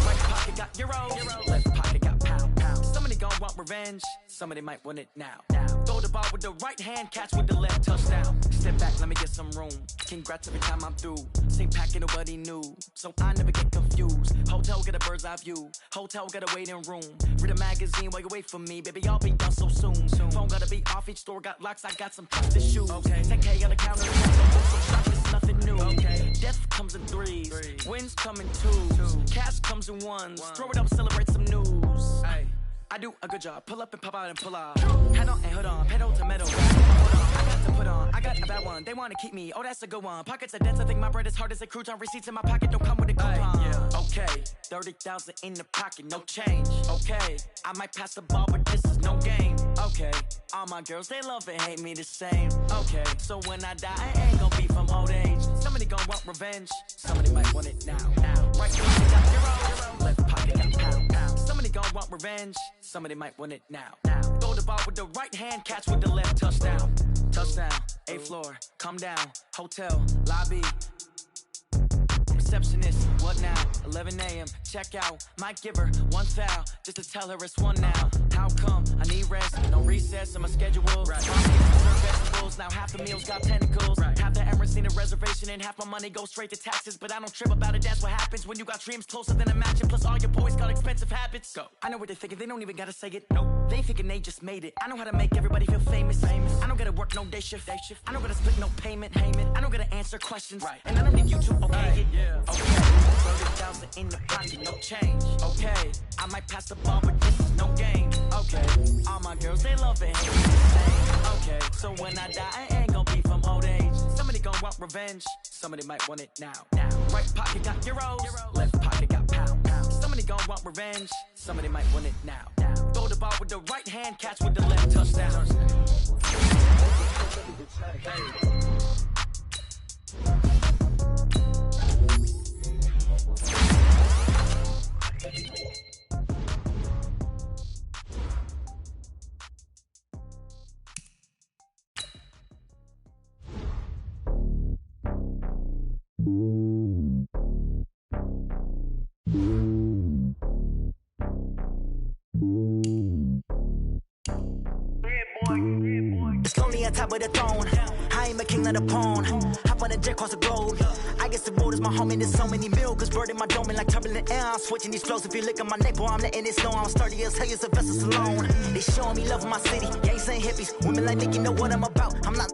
Right pocket got euros. Left pocket got pound. Somebody gon' want revenge. Somebody might want it now. Throw the ball with the right hand, catch with the left, touchdown. Step back, let me get some room. Congrats every time I'm through. Same packet, nobody knew, so I never get confused. Hotel get a bird's eye view. Hotel got a waiting room. Read a magazine while you wait for me, baby. I'll be done so soon. Phone gotta be off, each store got locks. I got some trusted shoes. Okay. 10K on the counter, so shop is nothing new. Okay. Death comes in threes. Wins come in twos. Cash comes in ones. Throw it up, celebrate some news. Hey. I do a good job. Pull up and pop out and pull out. Head on and hood on. Pedal to metal. I got to put on. I got a bad one. They want to keep me. Oh, that's a good one. Pockets are dense. I think my bread is hard as a crouton. Receipts in my pocket don't come with a coupon. Yeah. Okay. 30,000 in the pocket. No change. Okay. I might pass the ball, but this is no game. Okay. All my girls, they love and hate me the same. Okay. So when I die, I ain't gonna be from old age. Somebody gonna want revenge. Somebody might want it now. Right pocket got zero. Left pocket got pound. Somebody gonna want revenge. Somebody might want it now. Throw the ball with the right hand, catch with the left, touchdown. Touchdown, 8th floor, come down, hotel, lobby. Receptionist, what now? 11 a.m., check out. Might give her one foul, just to tell her it's one now. How come? I need rest, no recess in my schedule. Right. Vegetables, now half the meals got tentacles. Right. Half the Emirates need a reservation and half my money goes straight to taxes. But I don't trip about it, that's what happens when you got dreams closer than a match. Plus all your boys got expensive habits. Go. I know what they're thinking, they don't even gotta say it. Nope. They thinking they just made it. I know how to make everybody feel famous. I don't gotta work no day shift. I don't gotta split no payment. I don't gotta answer questions. Right. And I don't need you to okay it. Yeah. Okay, 30,000 in the pocket, no change. Okay, I might pass the ball, but this is no game. Okay, all my girls, they love and hate me the same. Okay, so when I die, I ain't gonna be from old age. Somebody gon' want revenge. Somebody might want it now. Right pocket got euros. Left pocket got pound. Somebody gon' want revenge. Somebody might want it now. Throw the ball with the right hand, catch with the left, touchdown. Hey. It's lonely on top of the throne. I ain't a king of the pawn. Hop on a jet across the globe. I guess the road is my home and there's so many miracles burning my dome like turbulent air. I'm switching these flows. If you look at my neck, boy, I'm letting it snow. I'm sturdy as hell as a vessel alone. They showing me love in my city. Gangs ain't hippies. Women like Nick, you know what I'm about. I'm not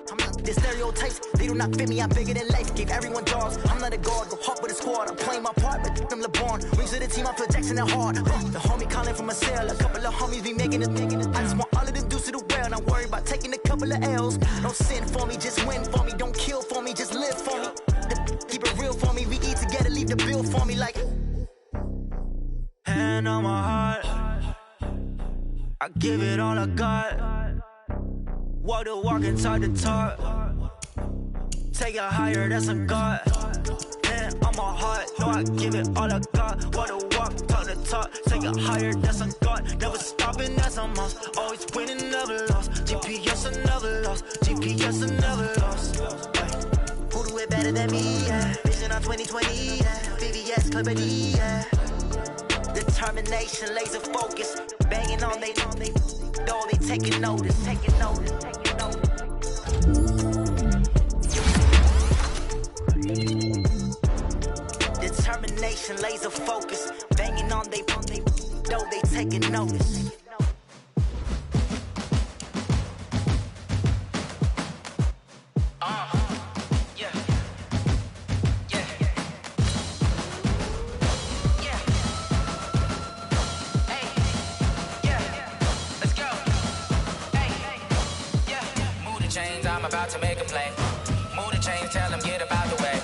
The stereotypes, they do not fit me. I'm bigger than life. Gave everyone jobs. I'm not a guard. Go hard with a squad. I'm playing my part, but I'm LeBron. Wings of the team, I feel Jackson and hard. The homie calling from a cell. A couple of homies be making it. I just want all of them dudes to the well. Not worry about taking a couple of L's. Don't sin for me, just win for me. Don't kill for me, just live for me. Keep it real for me. We eat together, leave the bill for me like. Hand on my heart, I give it all I got. Walk the walk and talk the talk. Take it higher, that's a God. Hand on my heart, no, I give it all I got. Walk the walk, talk the talk. Take it higher, that's a God. Never stopping, that's a must. Always winning, never lost. GPS, I never lost. GPS, I never lost. Who do it better than me? Yeah. Vision on 2020. Yeah. VVS, Clarity. Yeah. Determination, laser focus, banging on they though they taking notice. Determination, laser focus, banging on they though they taking notice. About to make a play. Move the chains, tell them get about the way.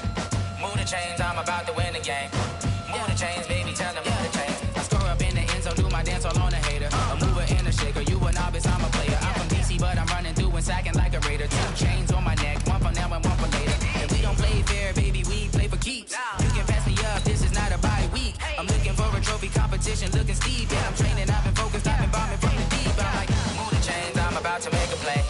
Move the chains, I'm about to win the game. Move the chains, baby, tell them move the chains. I score up in the end zone, do my dance all on a hater. A mover and a shaker, you a novice, I'm a player. I'm from DC, but I'm running through and sacking like a raider. 2 chains on my neck, one for now and one for later. And we don't play fair, baby, we play for keeps. You can pass me up, this is not a bye week. I'm looking for a trophy competition, looking steep. Yeah, I'm training, I've been focused, I've been bombing from the deep. I'm like, move the chains, I'm about to make a play.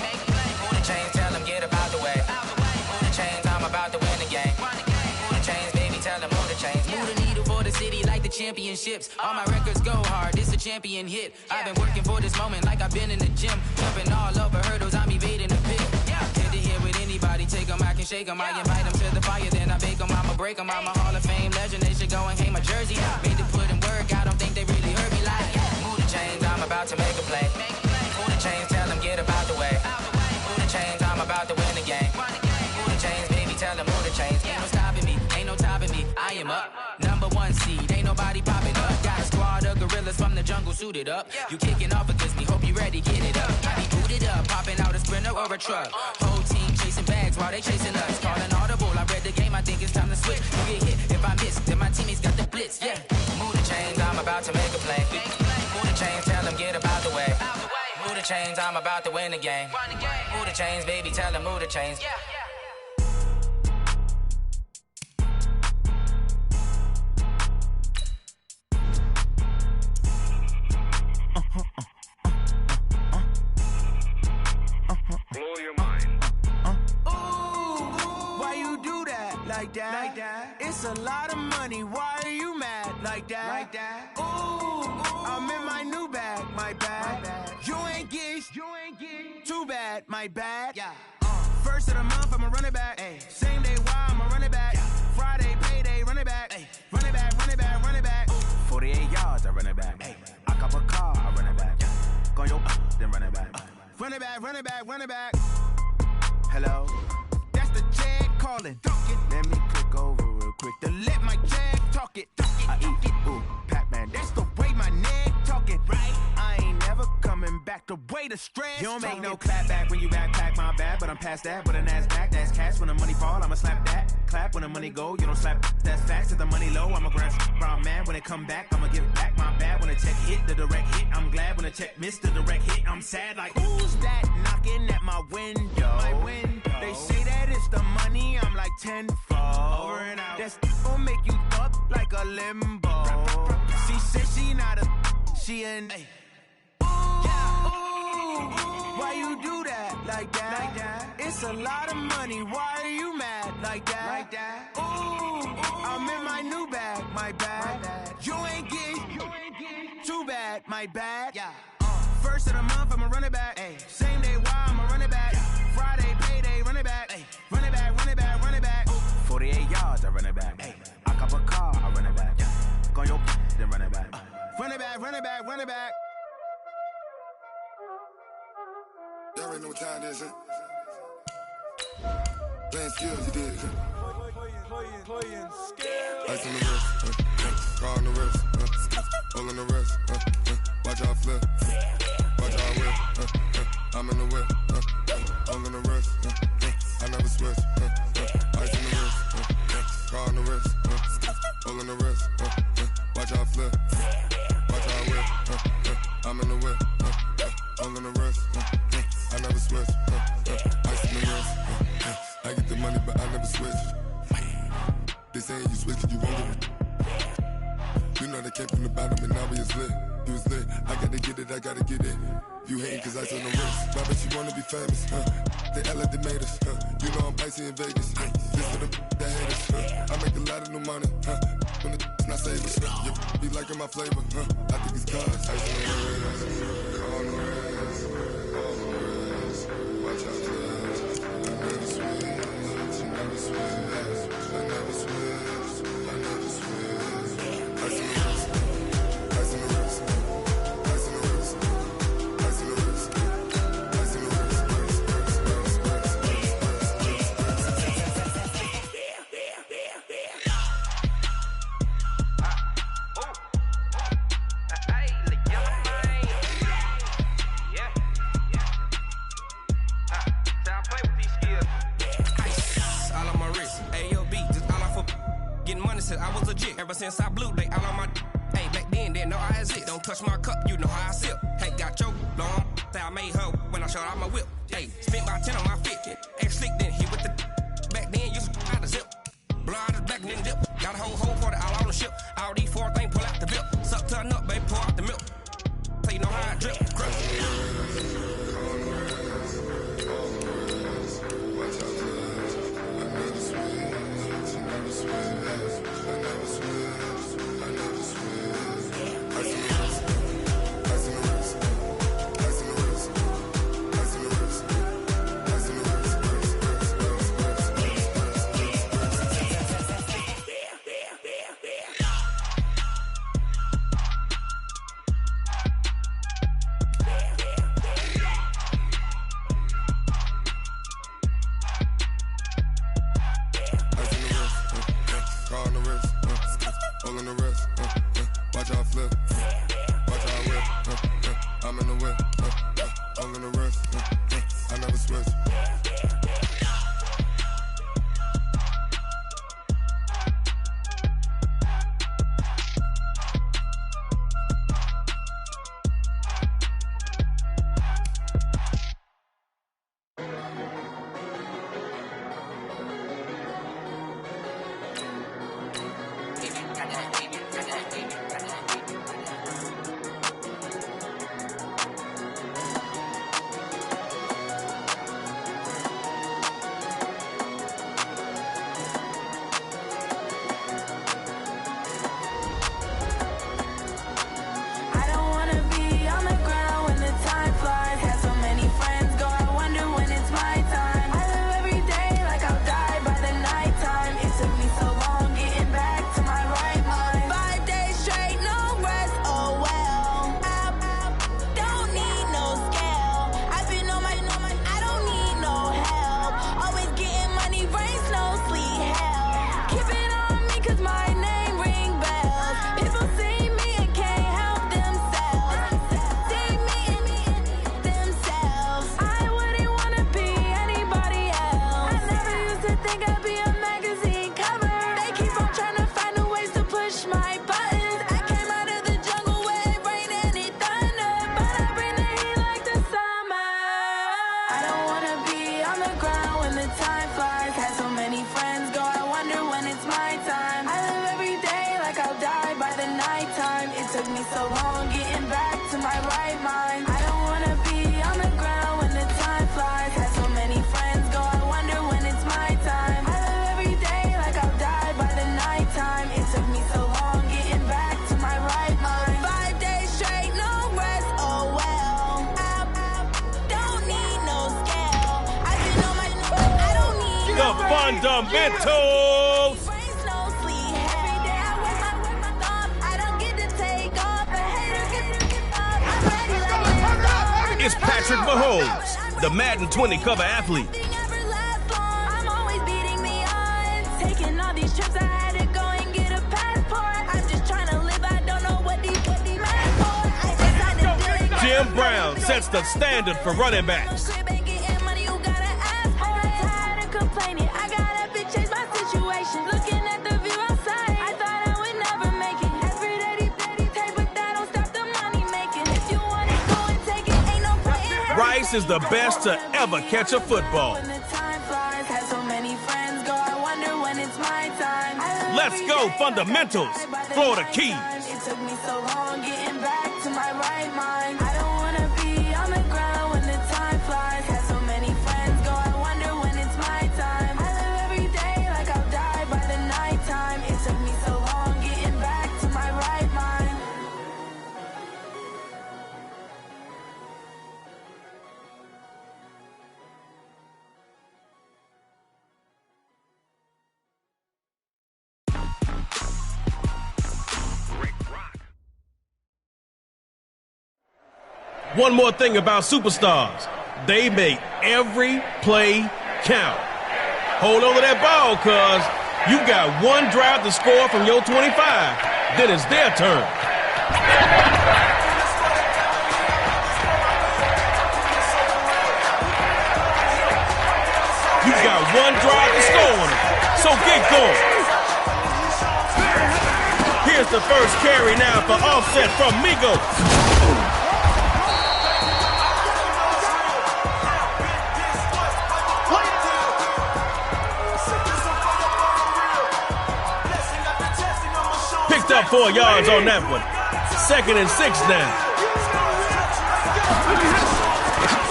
Move the chains, tell them get about the way. Move the chains, I'm about to win the game. Move the chains, baby, tell them move the chains. Move the needle for the city like the championships. All my records go hard, this a champion hit. I've been working for this moment like I've been in the gym. Jumping all over hurdles, I'm evading the pit. Head to head with anybody, take them, I can shake them. I invite them to the fire, then I bake them, I'ma break them. I'm a Hall of Fame legend, they should go and hang my jersey. Made to put in work, I don't think they really heard me like. Move the chains, I'm about to make a play. Move the chains, tell them get about the way. Move the chains, I'm about to win the game. Move the chains, baby, tell them move the chains. Ain't no stopping me, ain't no topping me. I am up, number 1 seed, ain't nobody popping up. Got a squad of gorillas from the jungle suited up. You kicking off against me, hope you ready, get it up. I be booted up, popping out a sprinter or a truck. Whole team chasing bags while they chasing us. Calling audible, I read the game, I think it's time to switch. You get hit, if I miss, then my teammates got the blitz, yeah. Move the chains, I'm about to make a play. Move the chains, tell them get about the way. Move the chains, I'm about to win the game. Move the chains, baby, tell them move the chains. Blow your mind. Why you do that like that? It's a lot of money. Why are you mad like that? Ooh, I'm in my new bag, my bad. You ain't get too bad, my bad. First of the month, I'ma run it back. Same day, why I'ma run it back. Friday, payday, run it back. Run it back, run it back, run it back. 48 yards, I run it back. I cop a car, I run it back. Go yo, then run it back. Run it back, run it back, run it back. Hello, that's the jag calling. Let me click over real quick to let my jag talk it. I eat it, ooh, Pac-Man. That's the way my neck talking. Right, I ain't never coming back. The way the stress. You don't make no clap back when you backpack, my bad. But I'm past that. With an ass back, that's cash. When the money fall, I'ma slap that. Clap when the money go, you don't slap. That's facts. If the money low, I'ma grab brown man. When it come back, I'ma give back my bad. When the check hit, the direct hit, I'm glad. When the check missed the direct hit, I'm sad. Like who's that knocking at my window? They say that it's the money, I'm like tenfold. Over and out. That's gon' make you up like a limbo. She said she not a, she an. Why you do that like that? It's a lot of money. Why are you mad like that? Ooh, I'm in my new bag, my bad. You ain't get too bad, my bad. First of the month, I'ma run it back. Same day, why I'ma run it back. Friday, payday, run it back. Run it back, run it back, run it back. 48 yards, I run it back. I cop a car, I run it back. Go yo, then run it back. Run it back, run it back, run it back. Y'all already know what time it is, huh? Playing skills, you did. Ice on the wrist, car on the wrist, hole in the wrist, watch out flip, watch out whip, I'm in the whip, hole in the wrist, I never switch, ice on the wrist, car on the wrist, hole in the wrist, watch out flip, watch out whip, I'm in the whip, hole in the wrist, I never switch, ice on the wrist, I get the money but I never switch. They saying you switch 'cause you won't get it. You know they came from the bottom and now we is lit. You was lit, I gotta get it, I gotta get it. You hating 'cause ice on the wrist. Why bet you wanna be famous, They act like they made us, You know I'm icy in Vegas, This for the that hate us, I make a lot of new money, When the not save us, You be liking my flavor, I think it's cause ice on the wrist, on the wrist, on the wrist. Watch out, cause I never switch, you never switch. I never switch, I never switch. Ice in the wrist, ice in the wrist, ice in the wrist, ice in the wrist, ice in the wrist, I was legit ever since I blew they all on my hey back then didn't know I exist. Don't touch my cup, you know how I sip. Hey, got your long say I made her when I showed out my whip. Hey, spent about 10 on my fit. Ex slick then hit with the back then used to out the zip. Blow out his back and then dip. Got a whole party all on the ship. All these four things pull out the bip. Suck turn up, baby, pour out the milk. So you know how I drip. Crush. Fundamentals. It's Patrick Mahomes, the Madden 20 cover athlete. sets the standard for running backs. Rice is the best to ever catch a football. Let's go, fundamentals. Florida Keys. It took me so long getting back to my right mind. I don't want to be on the ground when the time flies. Had so many friends go, I wonder when it's my time. I live every day like I'll die by the nighttime. It took me so long getting back to my right mind. One more thing about superstars. They make every play count. Hold on to that ball, cuz you got one drive to score from your 25. Then it's their turn. You got one drive to score on them. So get going. Here's the first carry now for offset from Migos. Up 4 yards on that one. 2nd and 6 now.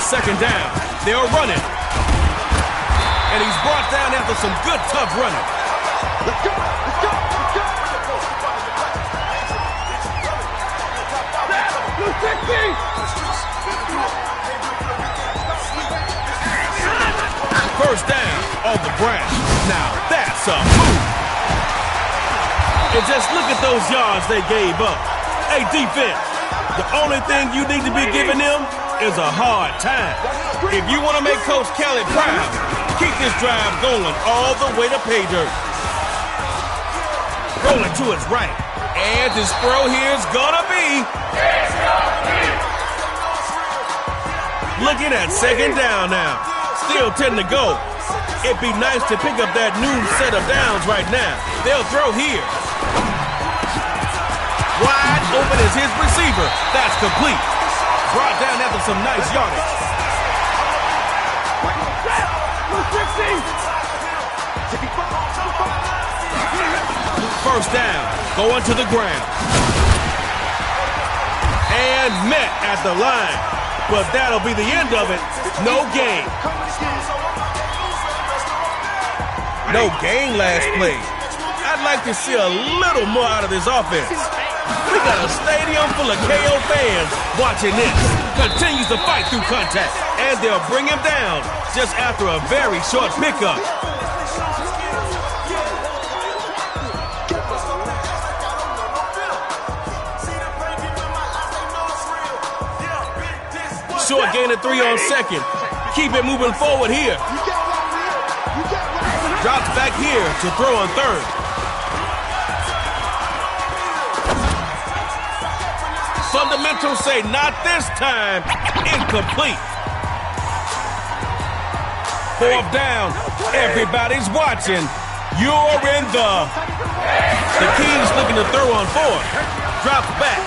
2nd down. They're running. And he's brought down after some good, tough running. Let's go! Let's go! Let's go! First down on the ground. Now that's a move. And just look at those yards they gave up. Hey, defense, the only thing you need to be giving them is a hard time. If you want to make Coach Kelly proud, keep this drive going all the way to pay dirt. Rolling to his right. And his throw here is gonna be. Looking at 2nd down now. Still 10 to go. It'd be nice to pick up that new set of downs right now. They'll throw here. Wide open is his receiver. That's complete. Brought down after some nice yardage. First down, going to the ground. And met at the line. But that'll be the end of it. No gain. No gain last play. I'd like to see a little more out of this offense. We got a stadium full of KO fans watching this. Continues to fight through contact. And they'll bring him down just after a very short pickup. Short gain of 3 on 2nd. Keep it moving forward here. Drops back here to throw on 3rd. Fundamentals say not this time. Incomplete. 4th down. Everybody's watching. You're in the Kings looking to throw on 4th. Drops back.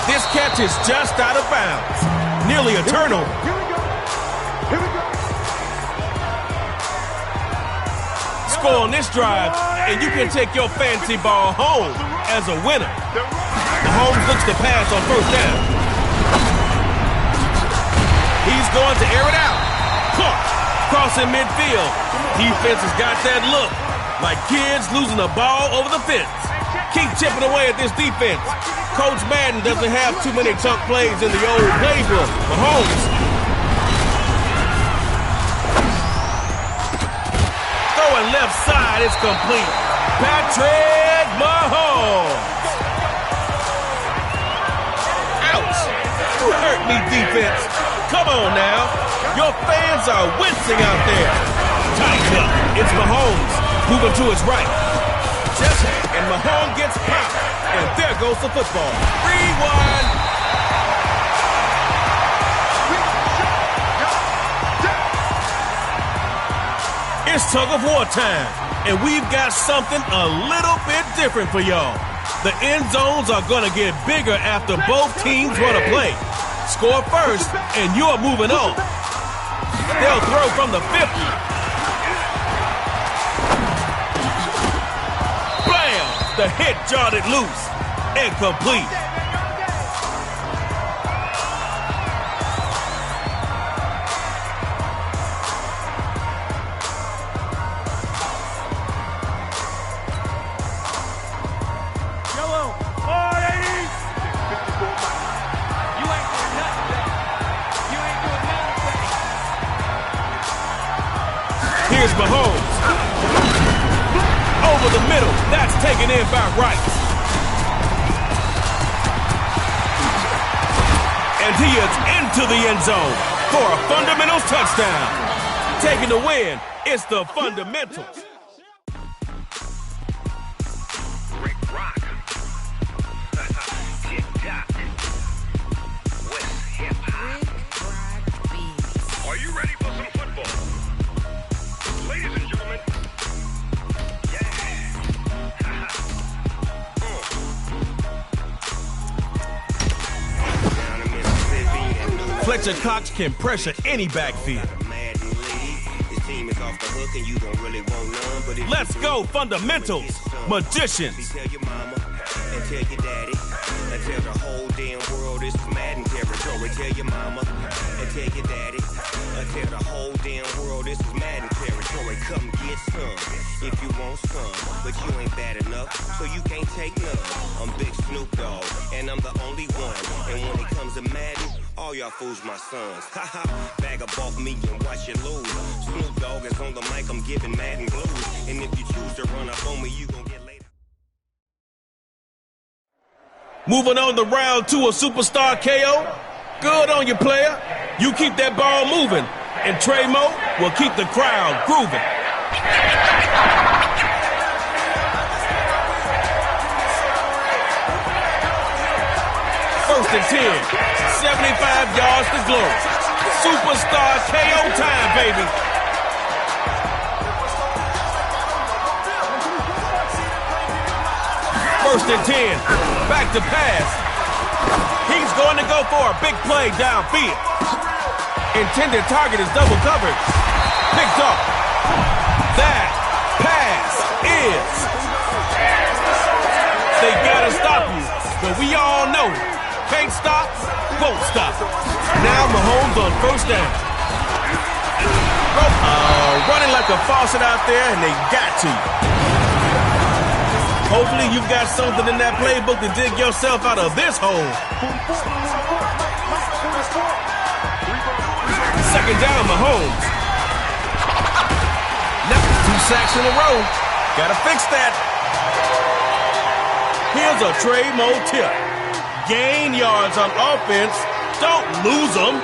This catch is just out of bounds. Nearly a turnover. Score on this drive, and you can take your fantasy ball home as a winner. Mahomes looks to pass on 1st down. He's going to air it out. Caught. Crossing midfield. Defense has got that look, like kids losing a ball over the fence. Keep chipping away at this defense. Coach Madden doesn't have too many chunk plays in the old playbook. Mahomes. Throwing left side, it's complete. Patrick Mahomes. Ouch. You hurt me, defense. Come on now. Your fans are wincing out there. Tighten up. It's Mahomes. Moving to his right. And Mahomes gets popped. And there goes the football. Rewind. It's tug-of-war time, and we've got something a little bit different for y'all. The end zones are going to get bigger after both teams run a play. Score first, and you're moving on. They'll throw from the 50. Blam! The hit jarred it loose. Incomplete. Here's Mahomes. Over the middle. That's taken in by Rice. And he is into the end zone for a fundamentals touchdown. Taking the win, it's the fundamentals. Rick Rock. Hip-hop. West hip-hop. Are you ready for some football? Ladies and gentlemen, Fletcher Cox can pressure any backfield. Let's go, fundamentals, magicians. tell your mama and tell your daddy and tell the whole damn world this is Madden territory. Tell your mama and tell your daddy and tell the whole damn world this is Madden territory. Come get some if you want some, but you ain't bad enough, so you can't take none. I'm Big Snoop Dogg, and I'm the only one. And when it comes to Madden, all y'all fools my sons. Haha, bag up off me and watch you lose. Snoop Dogg is on the mic, I'm giving Madden blues. And if you choose to run up on me, you gon' get laid. Moving on the round to a superstar KO. Good on you, player. You keep that ball moving, and Trey Mo will keep the crowd grooving. First and 10, 75 yards to glory. Superstar KO time, baby. First and 10, back to pass. He's going to go for a big play downfield. Intended target is double covered. Picked up. That pass is. They gotta stop you, but we all know can't stop, won't stop. Now Mahomes on first down. Running like a faucet out there, and they got to you. Hopefully you've got something in that playbook to dig yourself out of this hole. Second down, Mahomes. Now 2 sacks in a row. Gotta fix that. Here's a Trey Mo tip. Gain yards on offense. Don't lose them.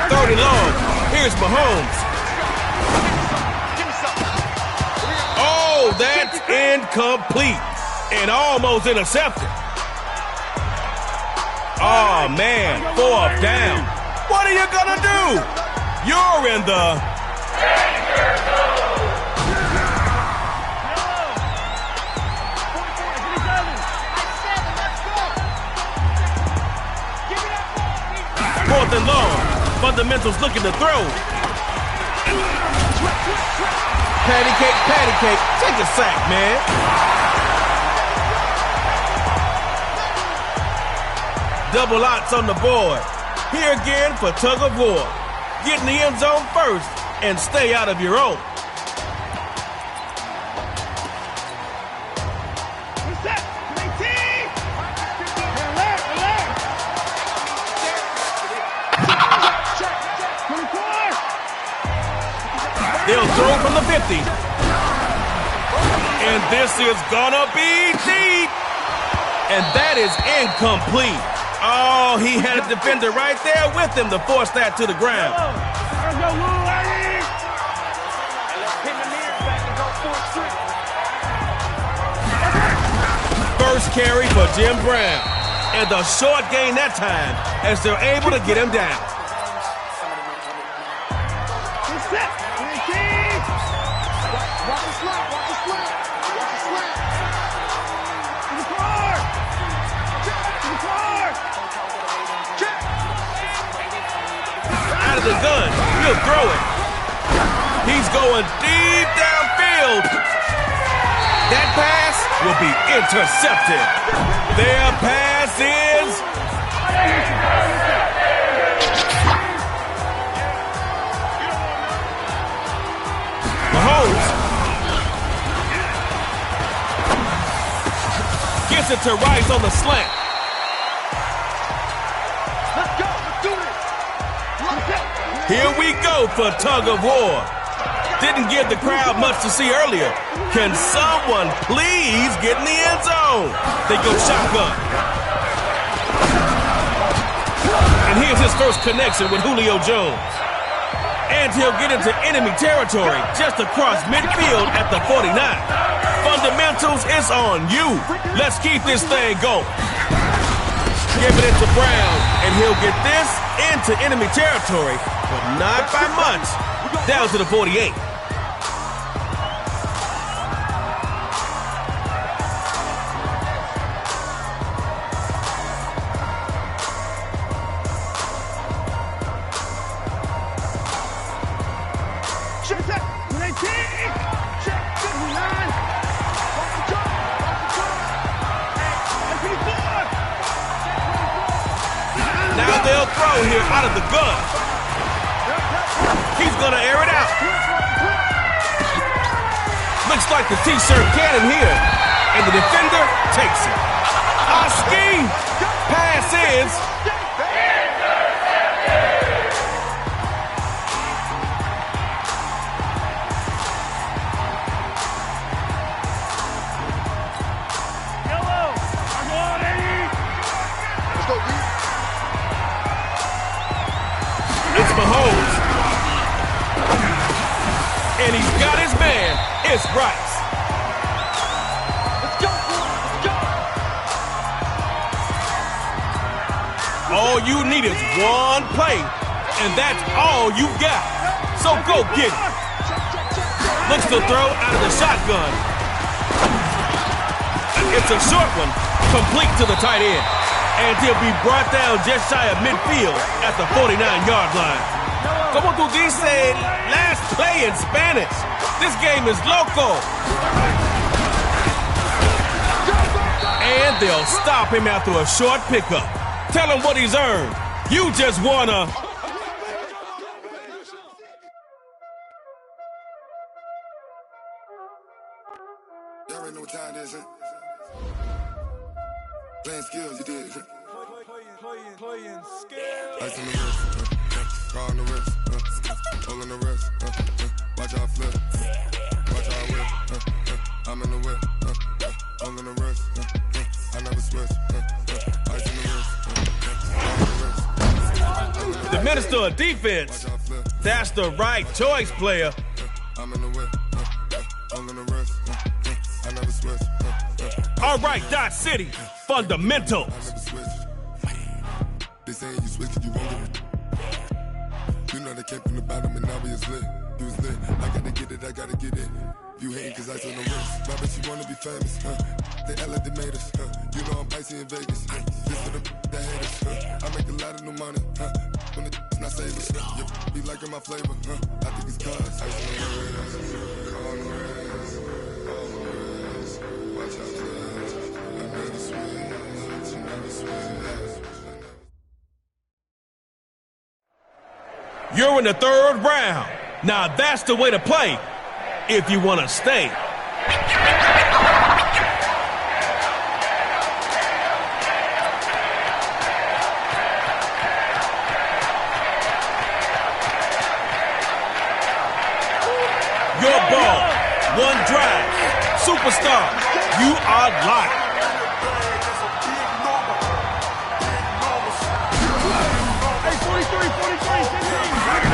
Third and long. Here's Mahomes. Oh, that's incomplete. And almost intercepted. Oh, man. 4th down. What are you going to do? You're in the danger zone. 4th and long. Fundamentals looking to throw. Patty cake. Take a sack, man. Double outs on the board. Here again for tug of war. Get in the end zone first and stay out of your own. They'll throw from the 50. And this is gonna be deep. And that is incomplete. Oh, he had a defender right there with him to force that to the ground. First carry for Jim Brown. And the short gain that time as they're able to get him down. Out of the gun, he'll throw it. He's going deep downfield. That pass will be intercepted. Their pass is Mahomes gets it to Rice on the slant. Let's go. Let's do this. Here we go for tug of war. Didn't give the crowd much to see earlier. Can someone please get in the end zone? They go shotgun. And here's his first connection with Julio Jones. And he'll get into enemy territory just across midfield at the 49. Fundamentals is on you. Let's keep this thing going. Giving it to Brown, and he'll get this into enemy territory, but not by much. Down to the 48. Now they'll throw here out of the gun. He's gonna air it out. Looks like the t-shirt cannon here. And the defender takes it. Oski! Pass is it's Mahomes. And he's got his man. It's Rice. Let's go. Let's go. All you need is one play, and that's all you got. So go get it. Looks to throw out of the shotgun. It's a short one, complete to the tight end. And he'll be brought down just shy of midfield at the 49-yard line. Como tú dices, last play in Spanish. This game is loco. And they'll stop him after a short pickup. Tell him what he's earned. You just won a... Y'all already know what time it is, huh? Playing skills, you did. Playing skills. Ice on the wrist, car on the wrist, hole in the wrist, watch how I flip, watch how I whip, I'm in the whip, hole in the wrist, I never switch, ice on the wrist, car on the wrist. The minister of defense, that's the right choice, player. I'm in the whip, hole in the wrist, I never switch. All right, Dot City, fundamentals. They saying you switch, you won't get it. You know they came from the bottom and now we is lit. You was lit. I gotta get it, I gotta get it. You hating cause I on the wrist. My bitch, you wanna be famous, They act like they made us, You know I'm icy in Vegas, This for the that hate us, I make a lot of new money, When it's not savers, You be liking my flavor, I think it's cause ice on the wrist, on the wrist, watch out for this. I never switch, never switch. You're in the third round. Now that's the way to play if you want to stay. Your ball, one drive, superstar, you are live.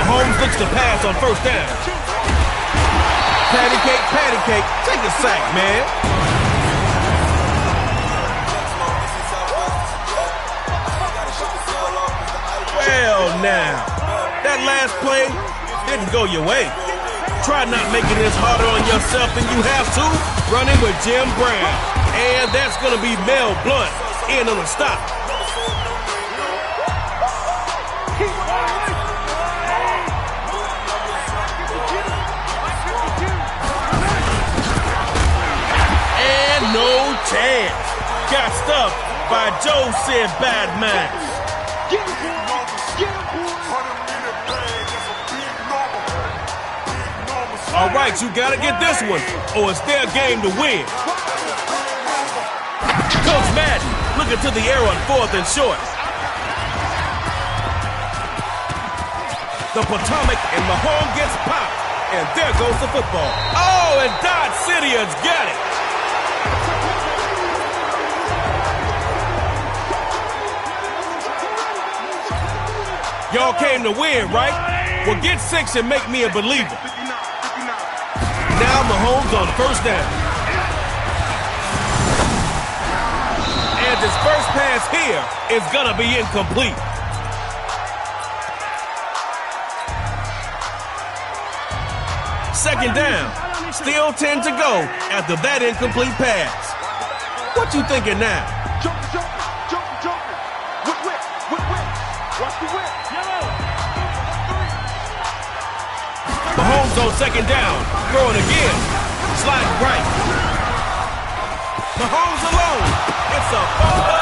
Mahomes looks to pass on first down. Patty cake, take a sack, man. now. That last play didn't go your way. Try not making this harder on yourself than you have to. Running with Jim Brown. And that's going to be Mel Blount in on the stop. And no chance. Got stuffed by Joseph Badman. All right, you got to get this one, or it's their game to win. Coach Madden looking to the air on 4th and short. The Potomac and Mahomes gets popped, and there goes the football. Oh, and Dodge City has got it. Y'all came to win, right? Well, get 6 and make me a believer. Now Mahomes on 1st down. And his first pass here is going to be incomplete. Second down. Still 10 to go after that incomplete pass. What you thinking now? Mahomes on 2nd down. Throwing again. Sliding right. Mahomes alone. It's a fumble.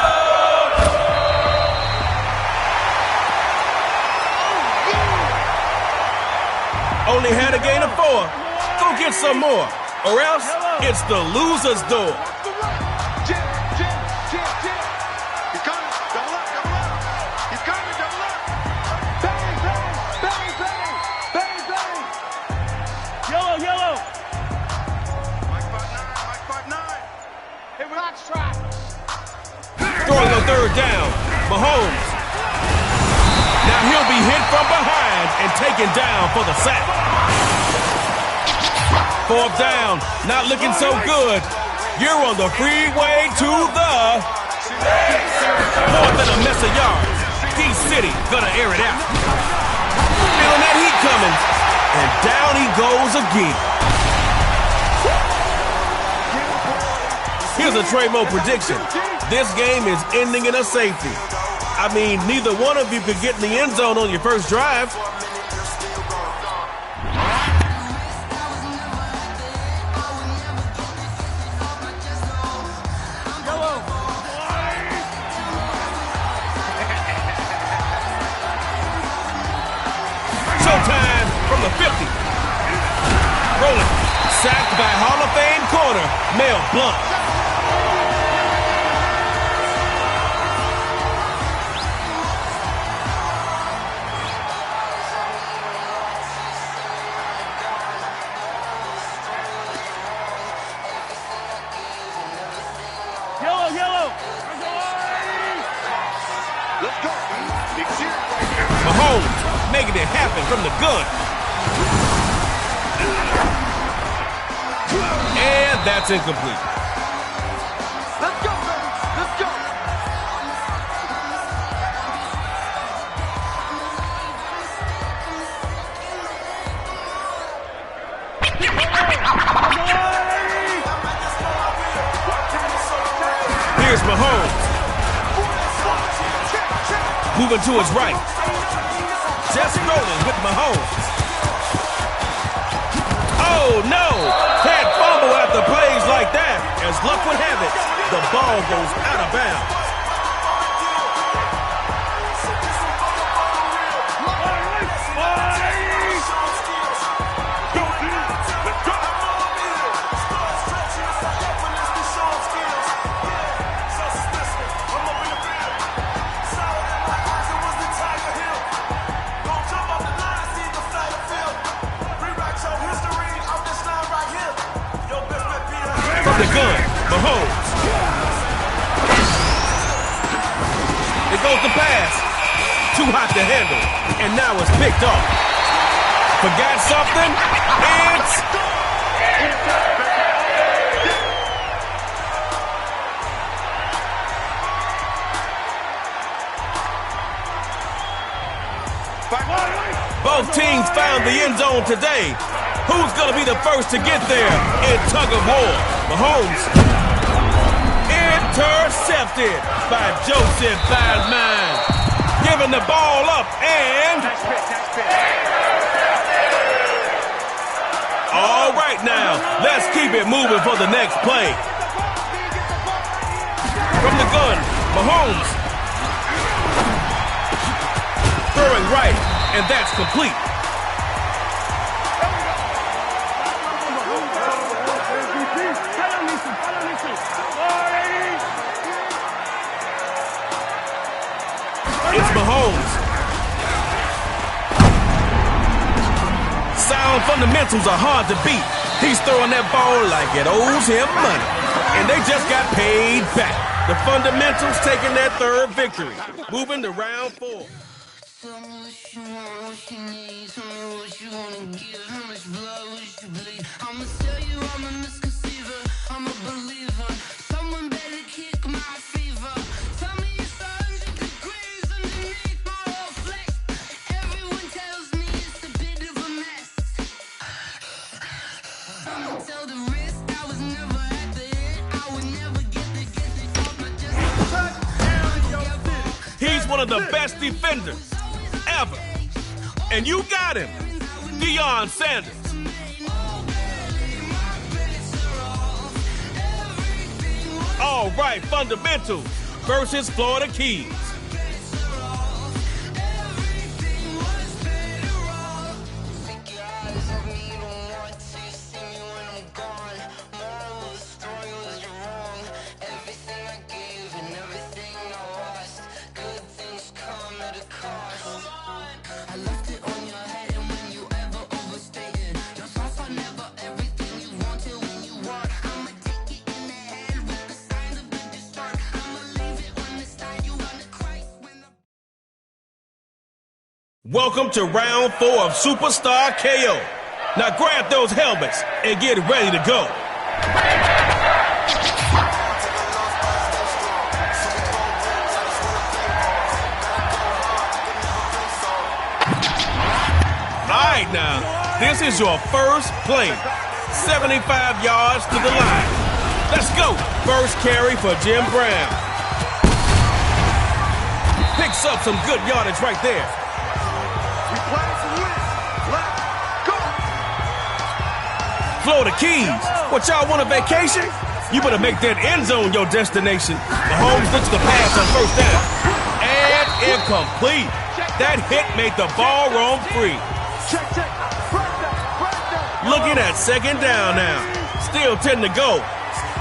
Only had a gain of 4. Go get some more. Or else it's the loser's door. Throwing on 3rd down, Mahomes. Now he'll be hit from behind and taken down for the sack. 4th down, not looking so good. You're on the freeway to the 4th and a mess of yards. D-City gonna air it out. Feeling that heat coming, and down he goes again. Here's a Trey Mo prediction. This game is ending in a safety. I mean, neither one of you could get in the end zone on your first drive. Showtime from the 50. Rolling. Sacked by Hall of Fame corner, Mel Blount. Mahomes making it happen from the gun. And that's incomplete. Let's go, baby. Let's go. Here's Mahomes. Moving to his right. Just rolling with Mahomes. Oh, no! Can't fumble after plays like that. As luck would have it, the ball goes out of bounds. The gun, Mahomes. It goes the pass. Too hot to handle. And now it's picked off. Forgot something? Both teams found the end zone today. Who's going to be the first to get there in tug of war? Mahomes. Intercepted by Joseph Baldman. Giving the ball up and... All right now, let's keep it moving for the next play. From the gun, Mahomes. Throwing right, and that's complete. It's Mahomes. Sound fundamentals are hard to beat. He's throwing that ball like it owes him money. And they just got paid back. The fundamentals taking their third victory. Moving to round 4. Tell me what you want, what you need. Tell me what you wanna give. How much blood would you bleed? I'ma tell you I'm a misconceiver. I'm a believer. Someone better kick my fever. Tell me it's 100 degrees underneath my whole flesh. Everyone tells me it's a bit of a mess. I'ma tell the risk I was never at the end. I would never get it off my chest. He's one of the best defenders ever. And you got him, Deion Sanders. All right, fundamentals versus Florida Keys. Welcome to round 4 of Superstar KO. Now grab those helmets and get ready to go. All right now, this is your first play. 75 yards to the line. Let's go. First carry for Jim Brown. Picks up some good yardage right there. Florida Keys, what y'all want, a vacation? You better make that end zone your destination. Mahomes looks the pass on first down. And incomplete. That hit made the ball roam free. Looking at second down now. Still 10 to go.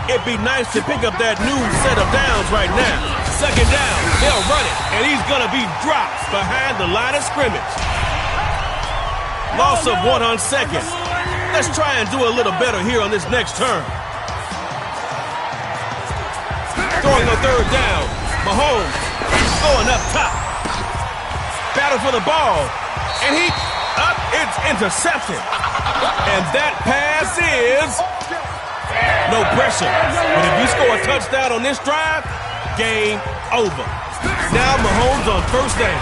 It'd be nice to pick up that new set of downs right now. Second down, they'll run it, and he's gonna be dropped behind the line of scrimmage. Loss of 1 on second. Let's try and do a little better here on this next turn. Throwing on third down. Mahomes going up top. Battle for the ball. And it's intercepted. And that pass is no pressure. But if you score a touchdown on this drive, game over. Now Mahomes on first down.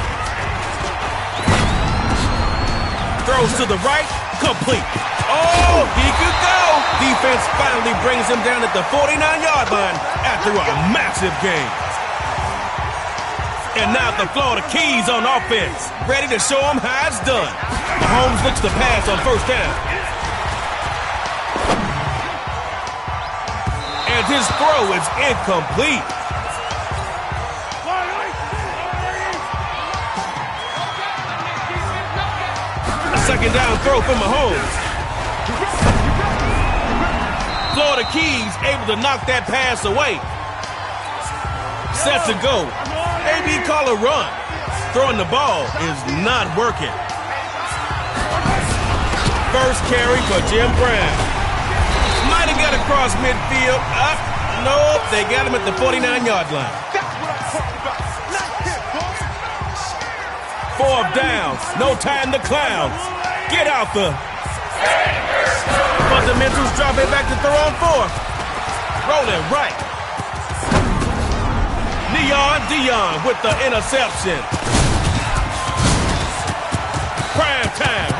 Throws to the right, complete. Oh, he could go. Defense finally brings him down at the 49-yard line after a massive gain. And now the Florida Keys on offense, ready to show him how it's done. Mahomes looks to pass on first down. And his throw is incomplete. A second down throw for Mahomes. Florida Keys able to knock that pass away. Set to go. Maybe call a run. Throwing the ball is not working. First carry for Jim Brown. Might have got across midfield. Nope, they got him at the 49-yard line. Fourth down. No time to clown. Get out the... Fundamentals drop it back to throw on fourth. Rolling right. Deion with the interception.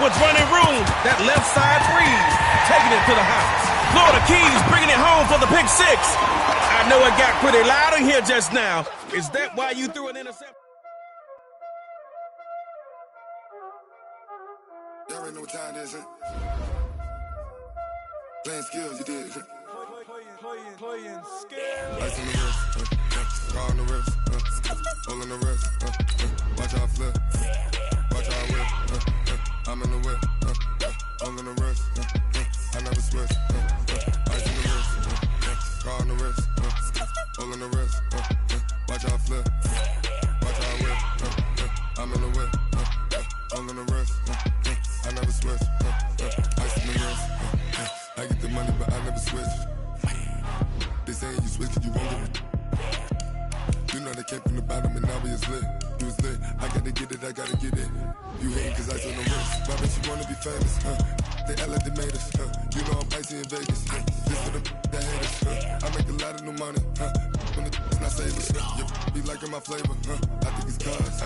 was running room. That left side freeze, taking it to the house. Florida Keys bringing it home for the pick six. I know it got pretty loud in here just now. Is that why you threw an interception? Y'all already know what time it is, huh? Playing skills, you did. Playing skills. Ice on the wrist, car on the wrist, hole in the wrist, watch out flip, watch out whip, I'm in the whip, hole in the wrist, I never switch, ice on the wrist, car on the wrist, hole in the wrist, watch out flip, watch out whip, I'm in the whip, hole in the wrist, I never switch, ice on the wrist, I get the money but I never switch. They saying you switch, you won't get it. You know they came from the bottom and now we is lit. You was lit, I gotta get it, I gotta get it. You hating cause I on the wrist. Why bitch you wanna be famous, They act like they made us, You know I'm icy in Vegas, This for the that hate us, I make a lot of new money, When the not savers, You be liking my flavor, I think it's cause.